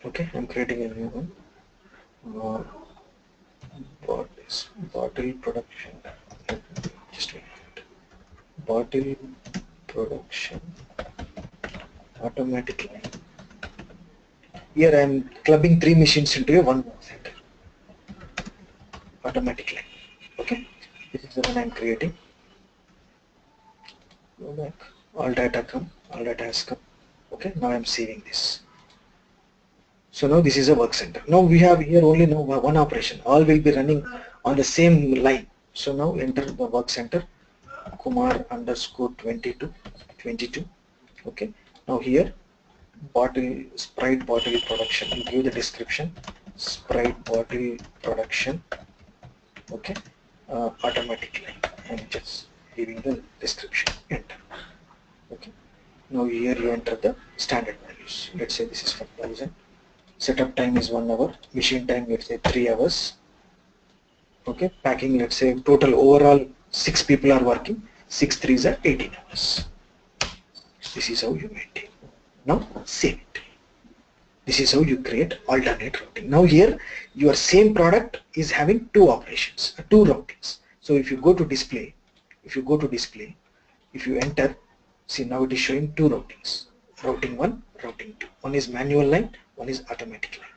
Okay, I'm creating a new one. What is bottle production? Just wait. Bottle production automatic line. Here I am clubbing 3 machines into a one work center. Automatic line. Okay, this is the one I am creating. Go back. All data has come. Okay, now I am saving this. So now this is a work center. Now we have here only now one operation. All will be running on the same line. So now enter the work center. Kumar _ 22. Okay. Now here Sprite bottle production. You give the description. Sprite bottle production. Okay. Automatic line. I'm just giving the description. Enter. Okay. Now here you enter the standard values. Let's say this is 5000. Setup time is 1 hour. Machine time, let's say 3 hours. Okay. Packing, let's say total overall 6 people are working. 6 3s are 18 hours. This is how you maintain. Now save it. This is how you create alternate routing. Now here your same product is having 2 operations, 2 routings. So if you go to display, if you enter, see now it is showing 2 routings. Routing 1, routing 2. One is manual line, one is automatic line.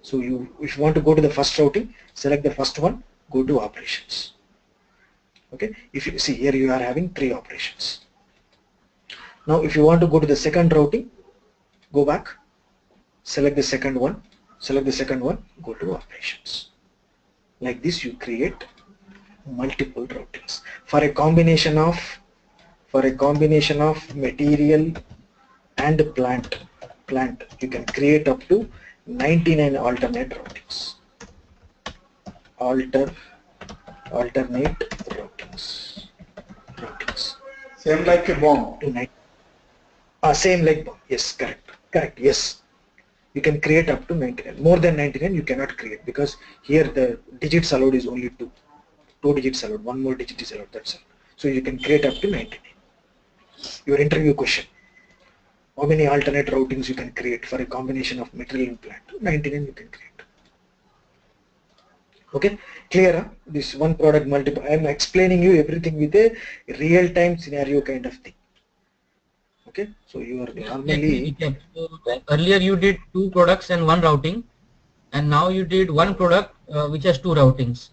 So if you want to go to the first routing, select the first one, go to operations. Okay, if you see here you are having 3 operations. Now if you want to go to the second routing, go back, select the second one, go to operations. Like this you create multiple routings for a combination of material and plant. You can create up to 99 alternate routings. Alternate routings. Same like a bomb. Same like bomb. Yes, correct. Yes, you can create up to 99. More than 99 you cannot create, because here the digits allowed is only 2. 2 digits allowed. 1 more digit is allowed. That's all. So you can create up to 99. Your interview question: how many alternate routings you can create for a combination of material and plant? 99 you can create. Okay, clear? Huh? This one product multiple. I am explaining you everything with a real-time scenario kind of thing. Okay, so you are normally. So earlier you did 2 products and 1 routing, and now you did 1 product which has 2 routings.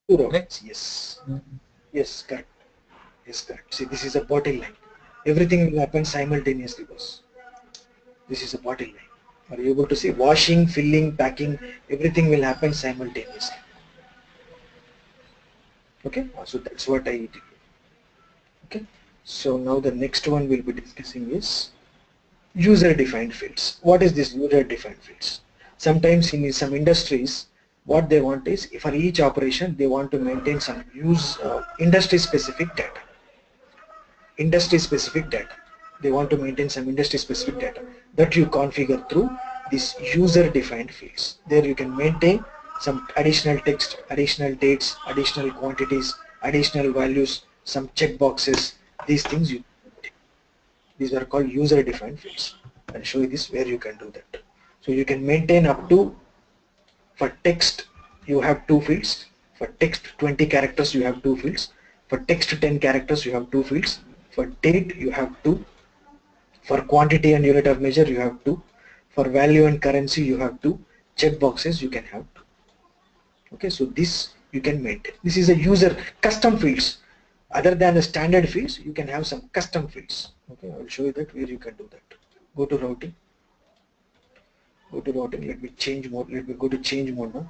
2 routings, yes. Yes, correct. See, this is a bottle line. Everything will happen simultaneously, boss. This is a bottle line. Are you able to see? Washing, filling, packing, everything will happen simultaneously. Okay, so that's what I did. Okay, so now the next one we'll be discussing is user-defined fields. What is this user-defined fields? Sometimes in some industries, what they want is for each operation they want to maintain some industry-specific data. Industry-specific data. They want to maintain some industry-specific data that you configure through these user-defined fields. There you can maintain some additional text, additional dates, additional quantities, additional values, some checkboxes. These things you these are called user-defined fields. I'll show you this where you can do that. So you can maintain up to, for text you have two fields, for text 20 characters you have two fields, for text 10 characters you have two fields, for date you have two, for quantity and unit of measure you have two, for value and currency you have two, checkboxes you can have two. Okay, so this you can maintain. This is a user custom fields. Other than the standard fields, you can have some custom fields. Okay, I will show you that where you can do that. Go to routing. Go to routing. Let me change mode. Let me go to change mode now.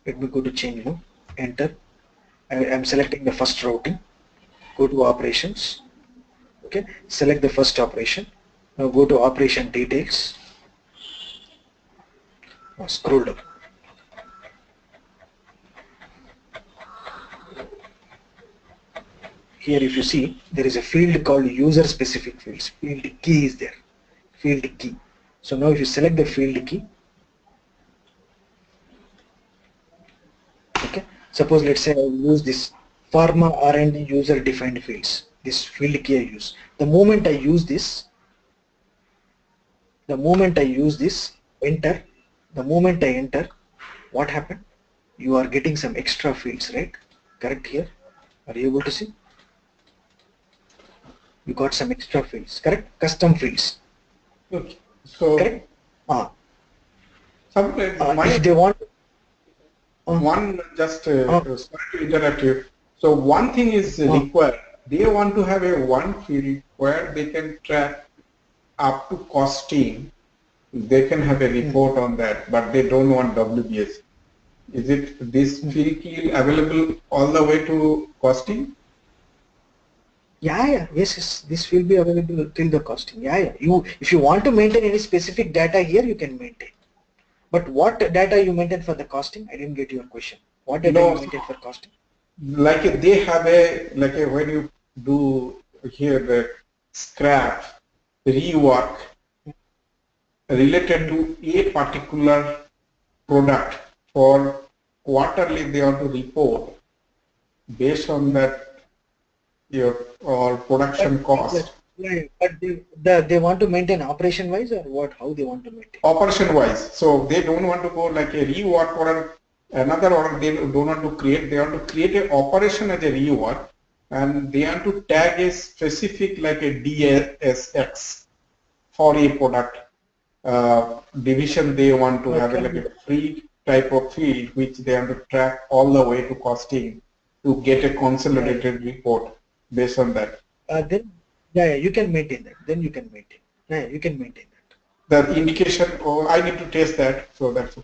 Let me go to change mode. Enter. I am selecting the first routing. Go to operations. Okay, select the first operation. Now go to operation details. Now scroll down. Here if you see, there is a field called user specific fields. Field key is there. Field key. So now if you select the field key, okay, suppose let's say I use this pharma R&D user defined fields. This field key I use. The moment I use this, enter, the moment I enter, what happened? You are getting some extra fields, right? Correct here? Are you able to see? You got some extra fields, correct? Custom fields, Okay. So correct? sometimes If they want, one just uh, sorry to interrupt you. So one thing is uh, required. They want to have a one field where they can track up to costing. They can have a report on that, but they don't want WBS. Is it this field key available all the way to costing? yes, this will be available till the costing. If you want to maintain any specific data here, you can maintain. But what data you maintain for the costing? I didn't get your question. What data you No, maintain for costing? like they have when you do here the scrap rework related to a particular product for quarterly they have to report based on that your or But, production cost but they want to maintain operation wise or what? How they want to maintain? operation wise. So they don't want to go like a rework or another order they don't want to create. They want to create a operation as a rework and they want to tag a specific like a DSX for a product division. They want to have a, like a free type of field which they have to track all the way to costing to get a consolidated report based on that. Then you can maintain that. Then you can maintain. You can maintain that. The indication, oh, I need to test that. So that's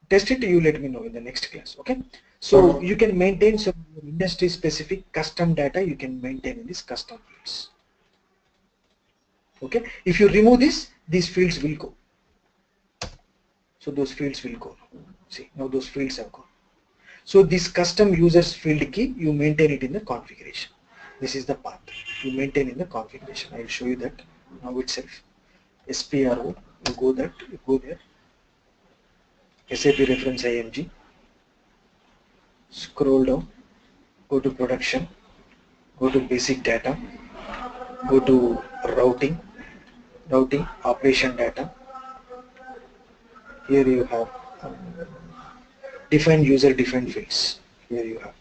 Test it. You let me know in the next class. Okay. So okay. you can maintain some industry specific custom data. You can maintain in these custom fields. Okay. If you remove this, these fields will go. So those fields will go. See, now those fields have gone. So this custom users field key, you maintain it in the configuration. This is the path you maintain in the configuration. I will show you that now itself. SPRO, you go there. SAP reference IMG. Scroll down, go to production, go to basic data, go to routing, operation data. Here you have define user defined fields. Here you have.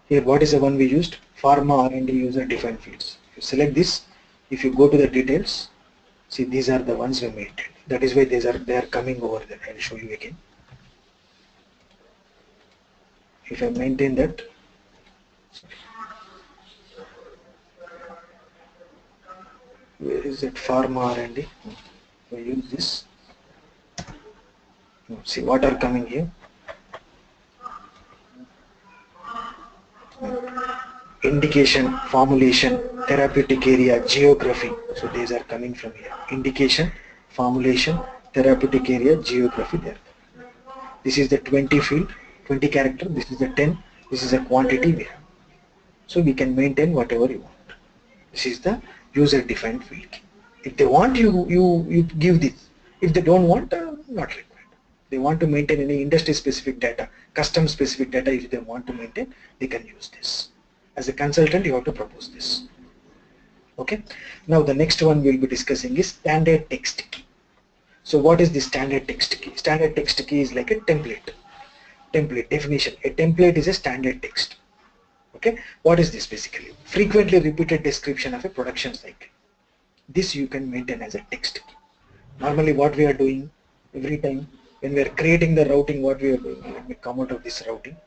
Here, what is the one we used? Pharma R&D user defined fields. If you select this, if you go to the details, see these are the ones we maintained. That is why they are coming over there. I'll show you again. If I maintain that, where is it? Pharma R&D. We use this. See what are coming here. Indication, formulation, therapeutic area, geography. So these are coming from here. Indication, formulation, therapeutic area, geography there. This is the 20 field, 20 character. This is the 10. This is a quantity we have. So we can maintain whatever you want. This is the user-defined field key. If they want, you give this. If they don't want, not required. They want to maintain any industry-specific data, custom-specific data. If they want to maintain, they can use this. As a consultant, you have to propose this. Okay. Now the next one we'll be discussing is standard text key. So what is the standard text key? Standard text key is like a template. Template definition. A template is a standard text. Okay. What is this basically? Frequently repeated description of a production cycle. This you can maintain as a text key. Normally what we are doing every time when we are creating the routing, what we are doing, let me come out of this routing.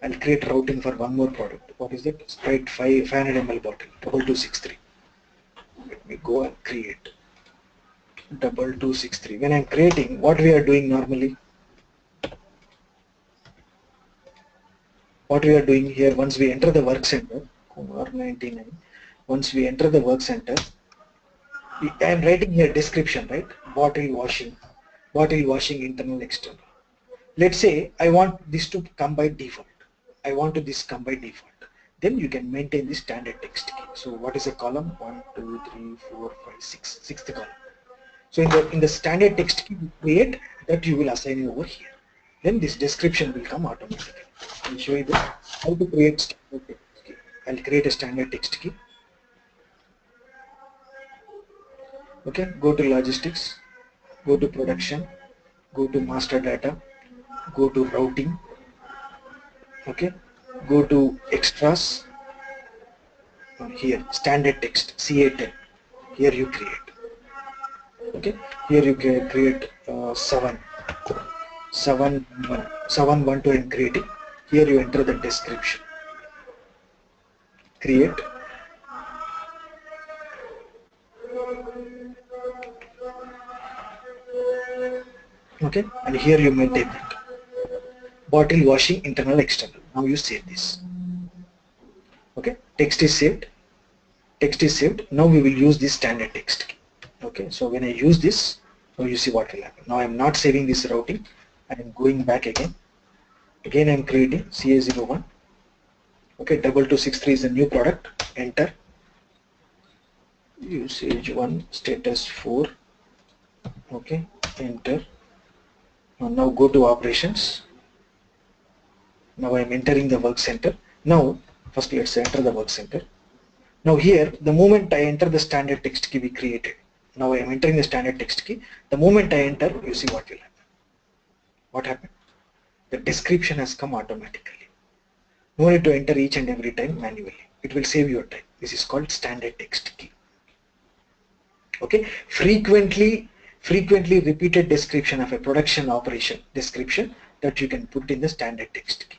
I'll create routing for one more product. What is it? Sprite 500 ml bottle, 2263. Let me go and create 2263. When I'm creating, what we are doing normally? What we are doing here, once we enter the work center, Kumar 99, once we enter the work center, I am writing here description, right? Bottle washing internal, external. Let's say I want this to come by default. Then you can maintain the standard text key. So what is a column? 1, 2, 3, 4, 5, 6. Sixth column. So in the standard text key you create, that you will assign over here. Then this description will come automatically. I'll show you how to create standard text key. I'll create a standard text key. Okay, go to logistics, go to production, go to master data, go to routing, okay, go to extras, here standard text CA10, here you create, okay, here you can create 712 and creating, here you enter the description, create, okay, and here you maintain that. Bottle washing internal external. Now you save this. Okay, text is saved. Now we will use this standard text key. Okay, so when I use this, now you see what will happen. Now I am not saving this routing. I am going back again. Again I am creating CA01. Okay, 2263 is a new product. Enter. Usage 1, status 4. Okay, enter. Now go to operations. Now I am entering the work center. Now first let's enter the work center. Now here, the moment I enter the standard text key we created. Now I am entering the standard text key. The moment I enter, you see what will happen. What happened? The description has come automatically. No need to enter each and every time manually. It will save your time. This is called standard text key. Okay, frequently repeated description of a production operation description that you can put in the standard text key.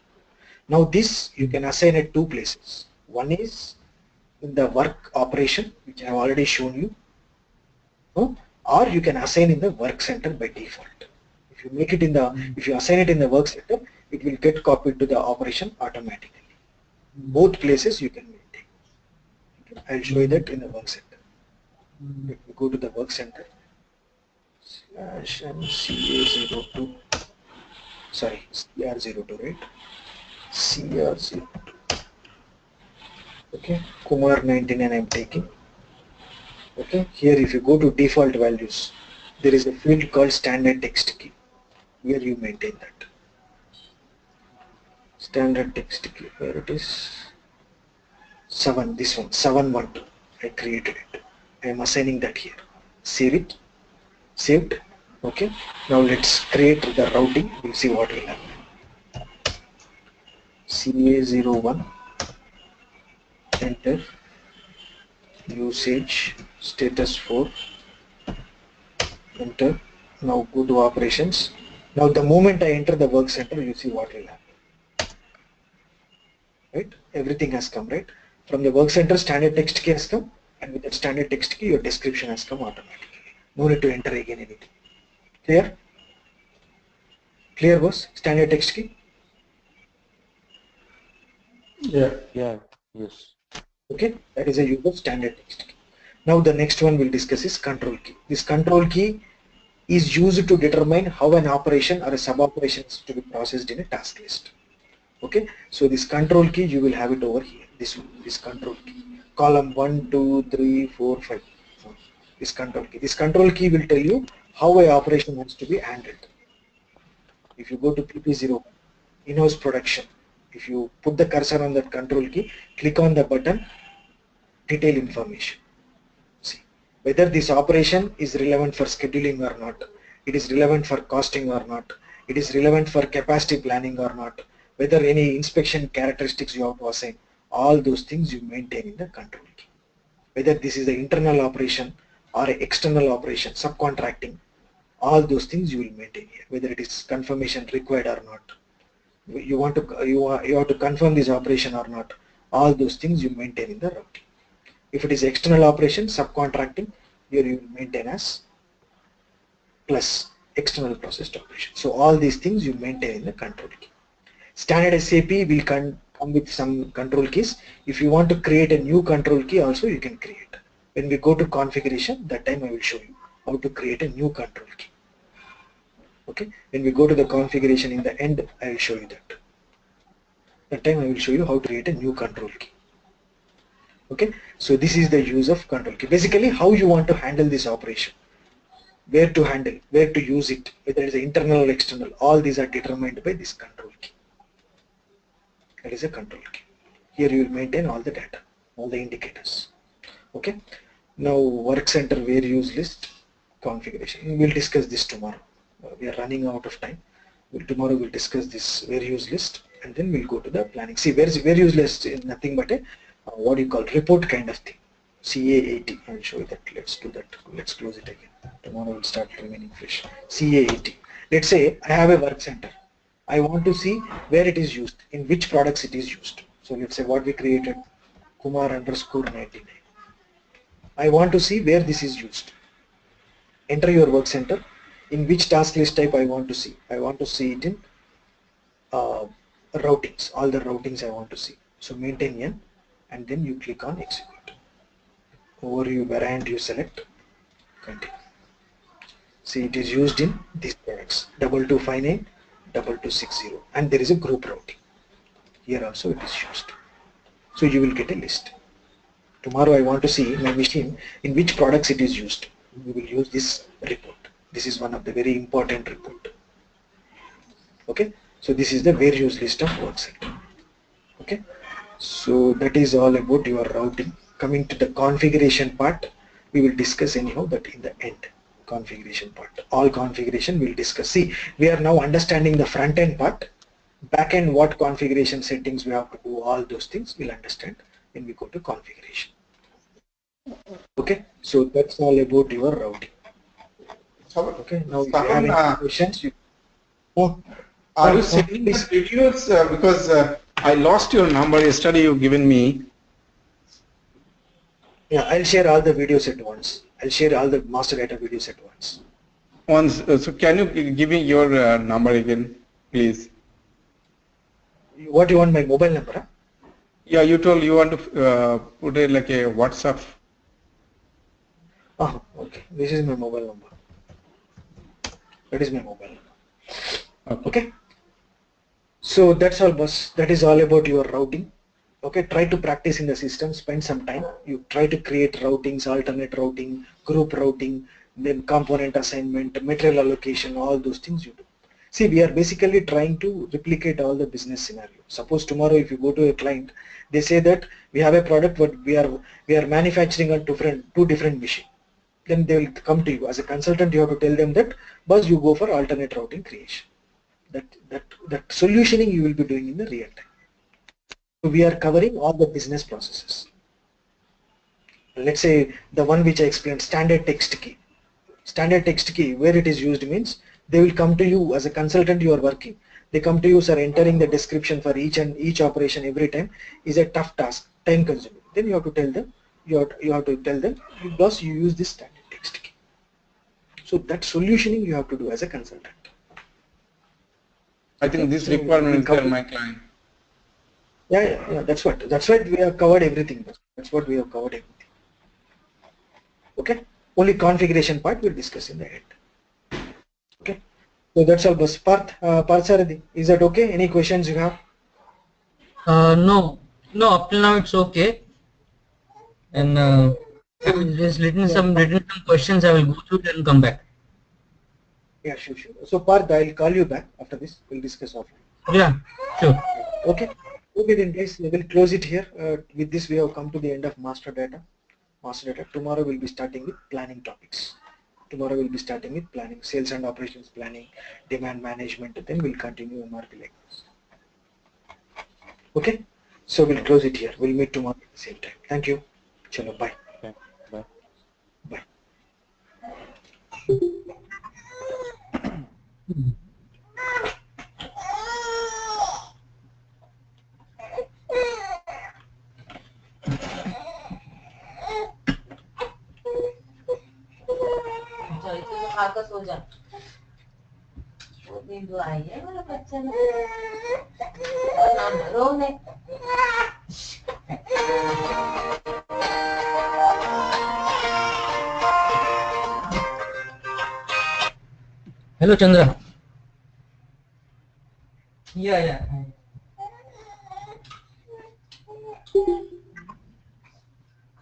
Now this you can assign at two places. One is in the work operation, which I have already shown you, or you can assign in the work center by default. If you make it in the, if you assign it in the work center, it will get copied to the operation automatically. Both places you can maintain. Okay. I'll show you that in the work center. Let me go to the work center. CA02. Sorry, CR02, right? CR02. Okay, Kumar 99 I am taking. Okay, here if you go to default values, there is a field called standard text key. Here you maintain that. Standard text key, where it is? 7, this one, 712. I created it. I am assigning that here. Save it. Saved. Okay, now let's create the routing. We'll see what will happen. CA01, enter, usage, status 4, enter. Now go to operations. Now the moment I enter the work center, you see what will happen. Right? Everything has come, right? From the work center, standard text key has come, and with that standard text key, your description has come automatically. No need to enter again anything. Clear? Clear, boss? Standard text key. Yeah. Yeah. Yes. Okay, that is a use of standard text key. Now the next one we'll discuss is control key. This control key is used to determine how an operation or a sub-operation is to be processed in a task list. Okay, so this control key, you will have it over here. This one, this control key, column 1, 2, 3, 4, 5. This control key. This control key will tell you how a operation has to be handled. If you go to PP0, in-house production, if you put the cursor on that control key, click on the button, detail information. See whether this operation is relevant for scheduling or not, it is relevant for costing or not, it is relevant for capacity planning or not, whether any inspection characteristics you have to assign, all those things you maintain in the control key. Whether this is an internal operation or an external operation, subcontracting, all those things you will maintain here, whether it is confirmation required or not. You have to confirm this operation or not, all those things you maintain in the routing. If it is external operation, subcontracting, here you will maintain as plus external processed operation. So all these things you maintain in the control key. Standard SAP will come with some control keys. If you want to create a new control key also, you can create. When we go to configuration, that time I will show you how to create a new control key. Okay, when we go to the configuration in the end, I will show you that. That time I will show you how to create a new control key. Okay, so this is the use of control key. Basically, how you want to handle this operation, where to handle, where to use it, whether it is internal or external, all these are determined by this control key. That is a control key. Here you will maintain all the data, all the indicators. Okay, now work center where use list configuration. We will discuss this tomorrow. We are running out of time. Tomorrow we'll discuss this where use list, and then we'll go to the planning. See, where use list is nothing but a what do you call report kind of thing. CA80. I'll show you that. Let's do that. Let's close it again. Tomorrow we'll start remaining fresh. CA80. Let's say I have a work center. I want to see where it is used, in which products it is used. So let's say what we created, Kumar_99. I want to see where this is used. Enter your work center. In which task list type I want to see? I want to see it in routings. All the routings I want to see. So maintain N, and then you click on execute. Over your variant you select, continue. See, it is used in these products 2259, 2260, and there is a group routing. Here also it is used. So you will get a list. Tomorrow I want to see my machine in which products it is used. We will use this report. This is one of the very important report. Okay, so this is the where use list of work center. Okay, so that is all about your routing. Coming to the configuration part, we will discuss anyhow that in the end. Configuration part, all configuration we'll discuss. See, we are now understanding the front end part. Back end, what configuration settings we have to do, all those things we'll understand when we go to configuration. Okay, so that's all about your routing. Okay, now if you have any questions, you. Are you sending these videos because I lost your number yesterday you given me? Yeah, I'll share all the videos at once. I'll share all the master data videos at once. So can you give me your number again, please? What you want, my mobile number? Huh? Yeah, you told you want to put it like a WhatsApp. Oh, okay. This is my mobile number. That is my mobile number. Okay. So that's all, boss. That is all about your routing. Okay, try to practice in the system, spend some time. You try to create routings, alternate routing, group routing, then component assignment, material allocation, all those things you do. See, we are basically trying to replicate all the business scenario. Suppose tomorrow if you go to a client, they say that we have a product but we are manufacturing on two different machines. Then they will come to you. As a consultant, you have to tell them that, boss, you go for alternate routing creation. That solutioning you will be doing in the real time. We are covering all the business processes. Let's say the one which I explained, standard text key. Standard text key, where it is used means they will come to you as a consultant you are working. They come to you, sir, entering the description for each operation every time is a tough task, time consuming. Then you have to tell them you have to tell them because you use this standard text key. So that solutioning you have to do as a consultant. I think this So requirement we is there, covered, my client. yeah, that's what we have covered everything. That's what we have covered everything. Okay, only configuration part we'll discuss in the end. Okay, so that's all. Bas Parth, is that okay? Any questions you have? No, up till now it's okay. And just written some questions. I will go through it and come back. Yeah, sure. So Parth, I'll call you back after this. We'll discuss offline. Yeah, sure. Okay. Okay then guys, we will close it here. With this we have come to the end of master data. Tomorrow we'll be starting with planning topics. Tomorrow we'll be starting with planning, sales and operations planning, demand management, then we'll continue MRP like this. Okay. So we'll close it here. We'll meet tomorrow at the same time. Thank you. Chalo, bye. Okay, bye. Bye. खाकर सो जा नींद आई है मेरा बच्चा ना रोने hello Chandra या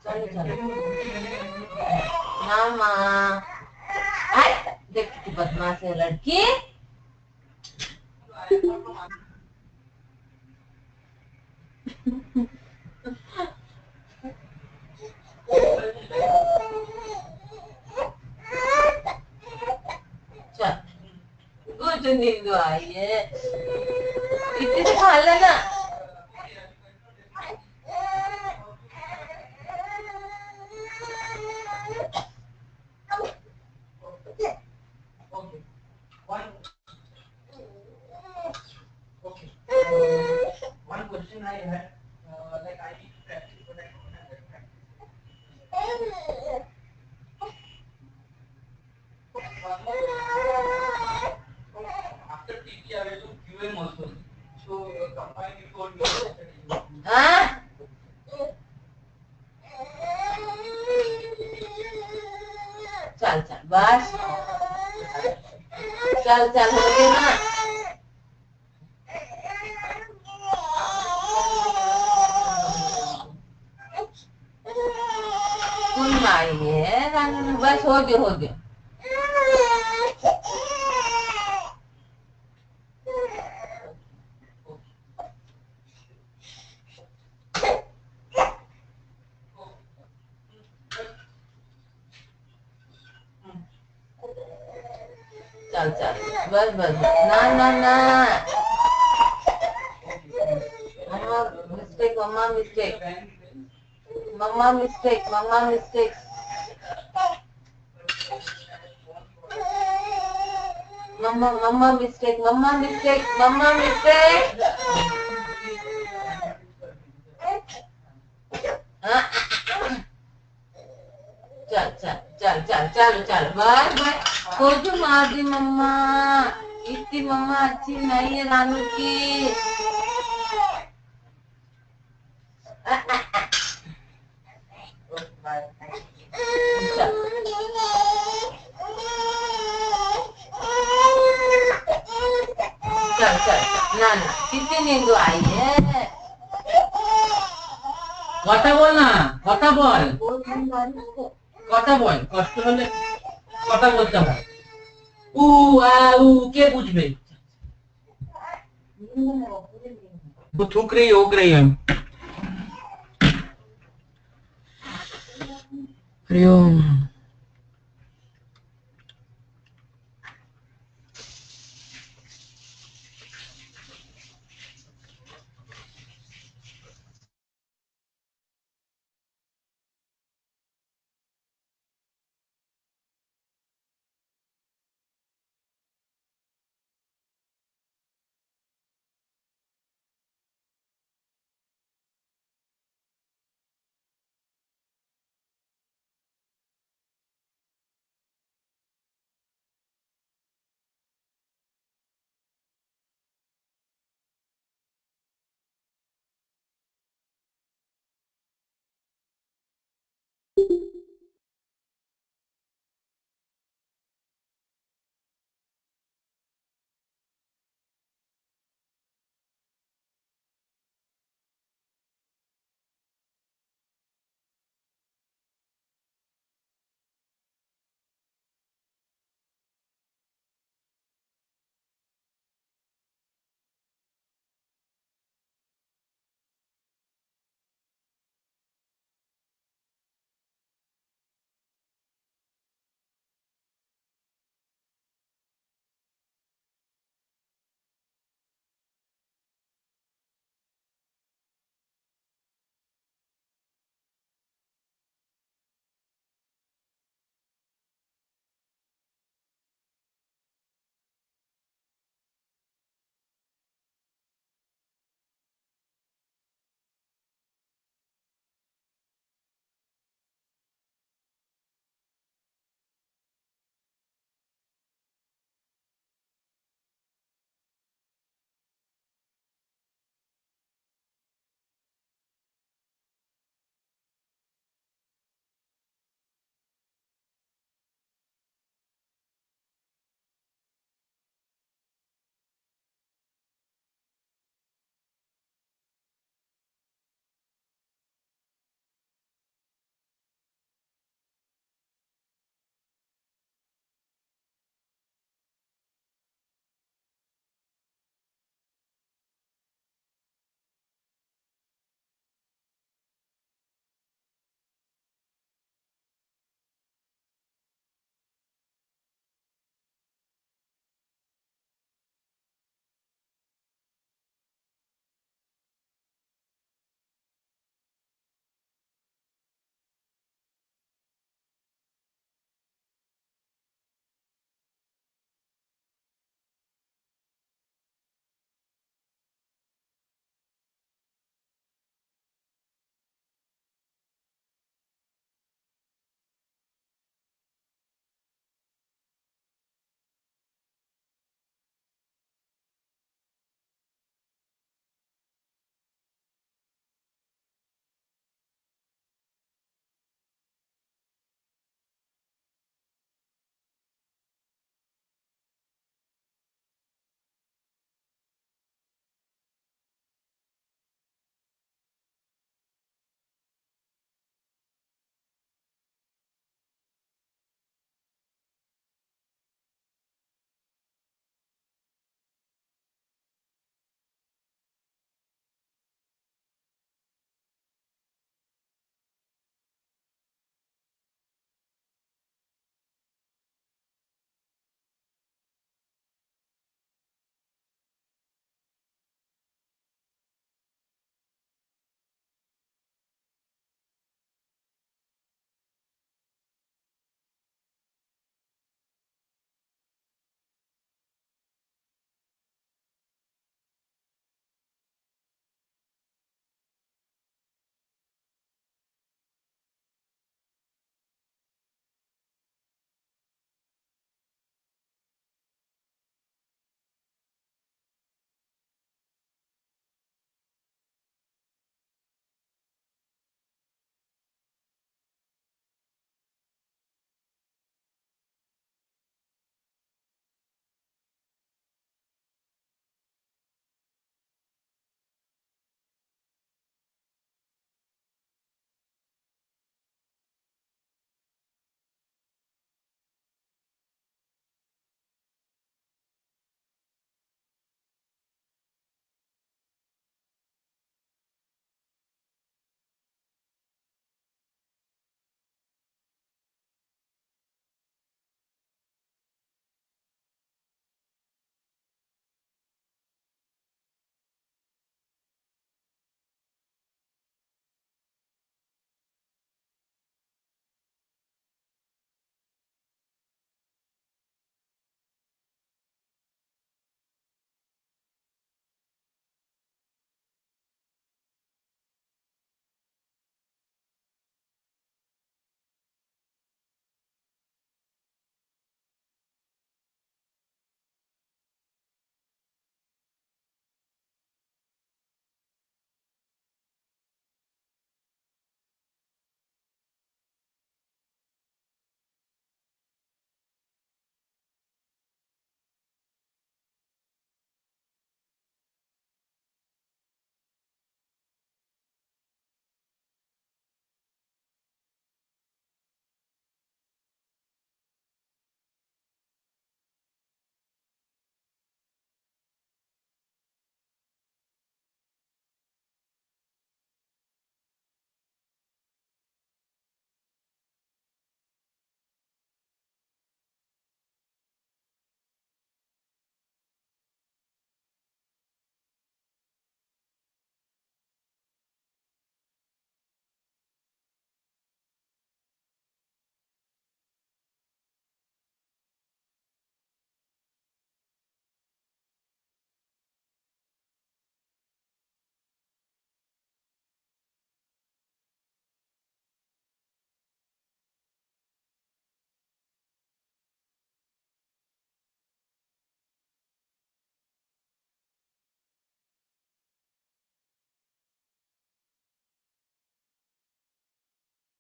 चलो मामा देख कितनी बदमाश है लड़की चल कुछ नींद आई है इतनी तो खा लेना One question I had, like I need to practice, but I don't have that practice. After TP, I will do QM also. So combine it for me. चल बस चल हो गया ना कोई मारी है बस हो गया चल बस ना मम्मा मिस्टेक मम्मा मिस्टेक मम्मा मिस्टेक चल बस कोई मार दी मम्मा इतनी मम्मा अच्छी नहीं है रानू की चल ना कितनी नींद आई है কথা বল না কথা বল কষ্ট হলে কথা বলতে হয় কে বুঝবে वो थूक रही है हरिओम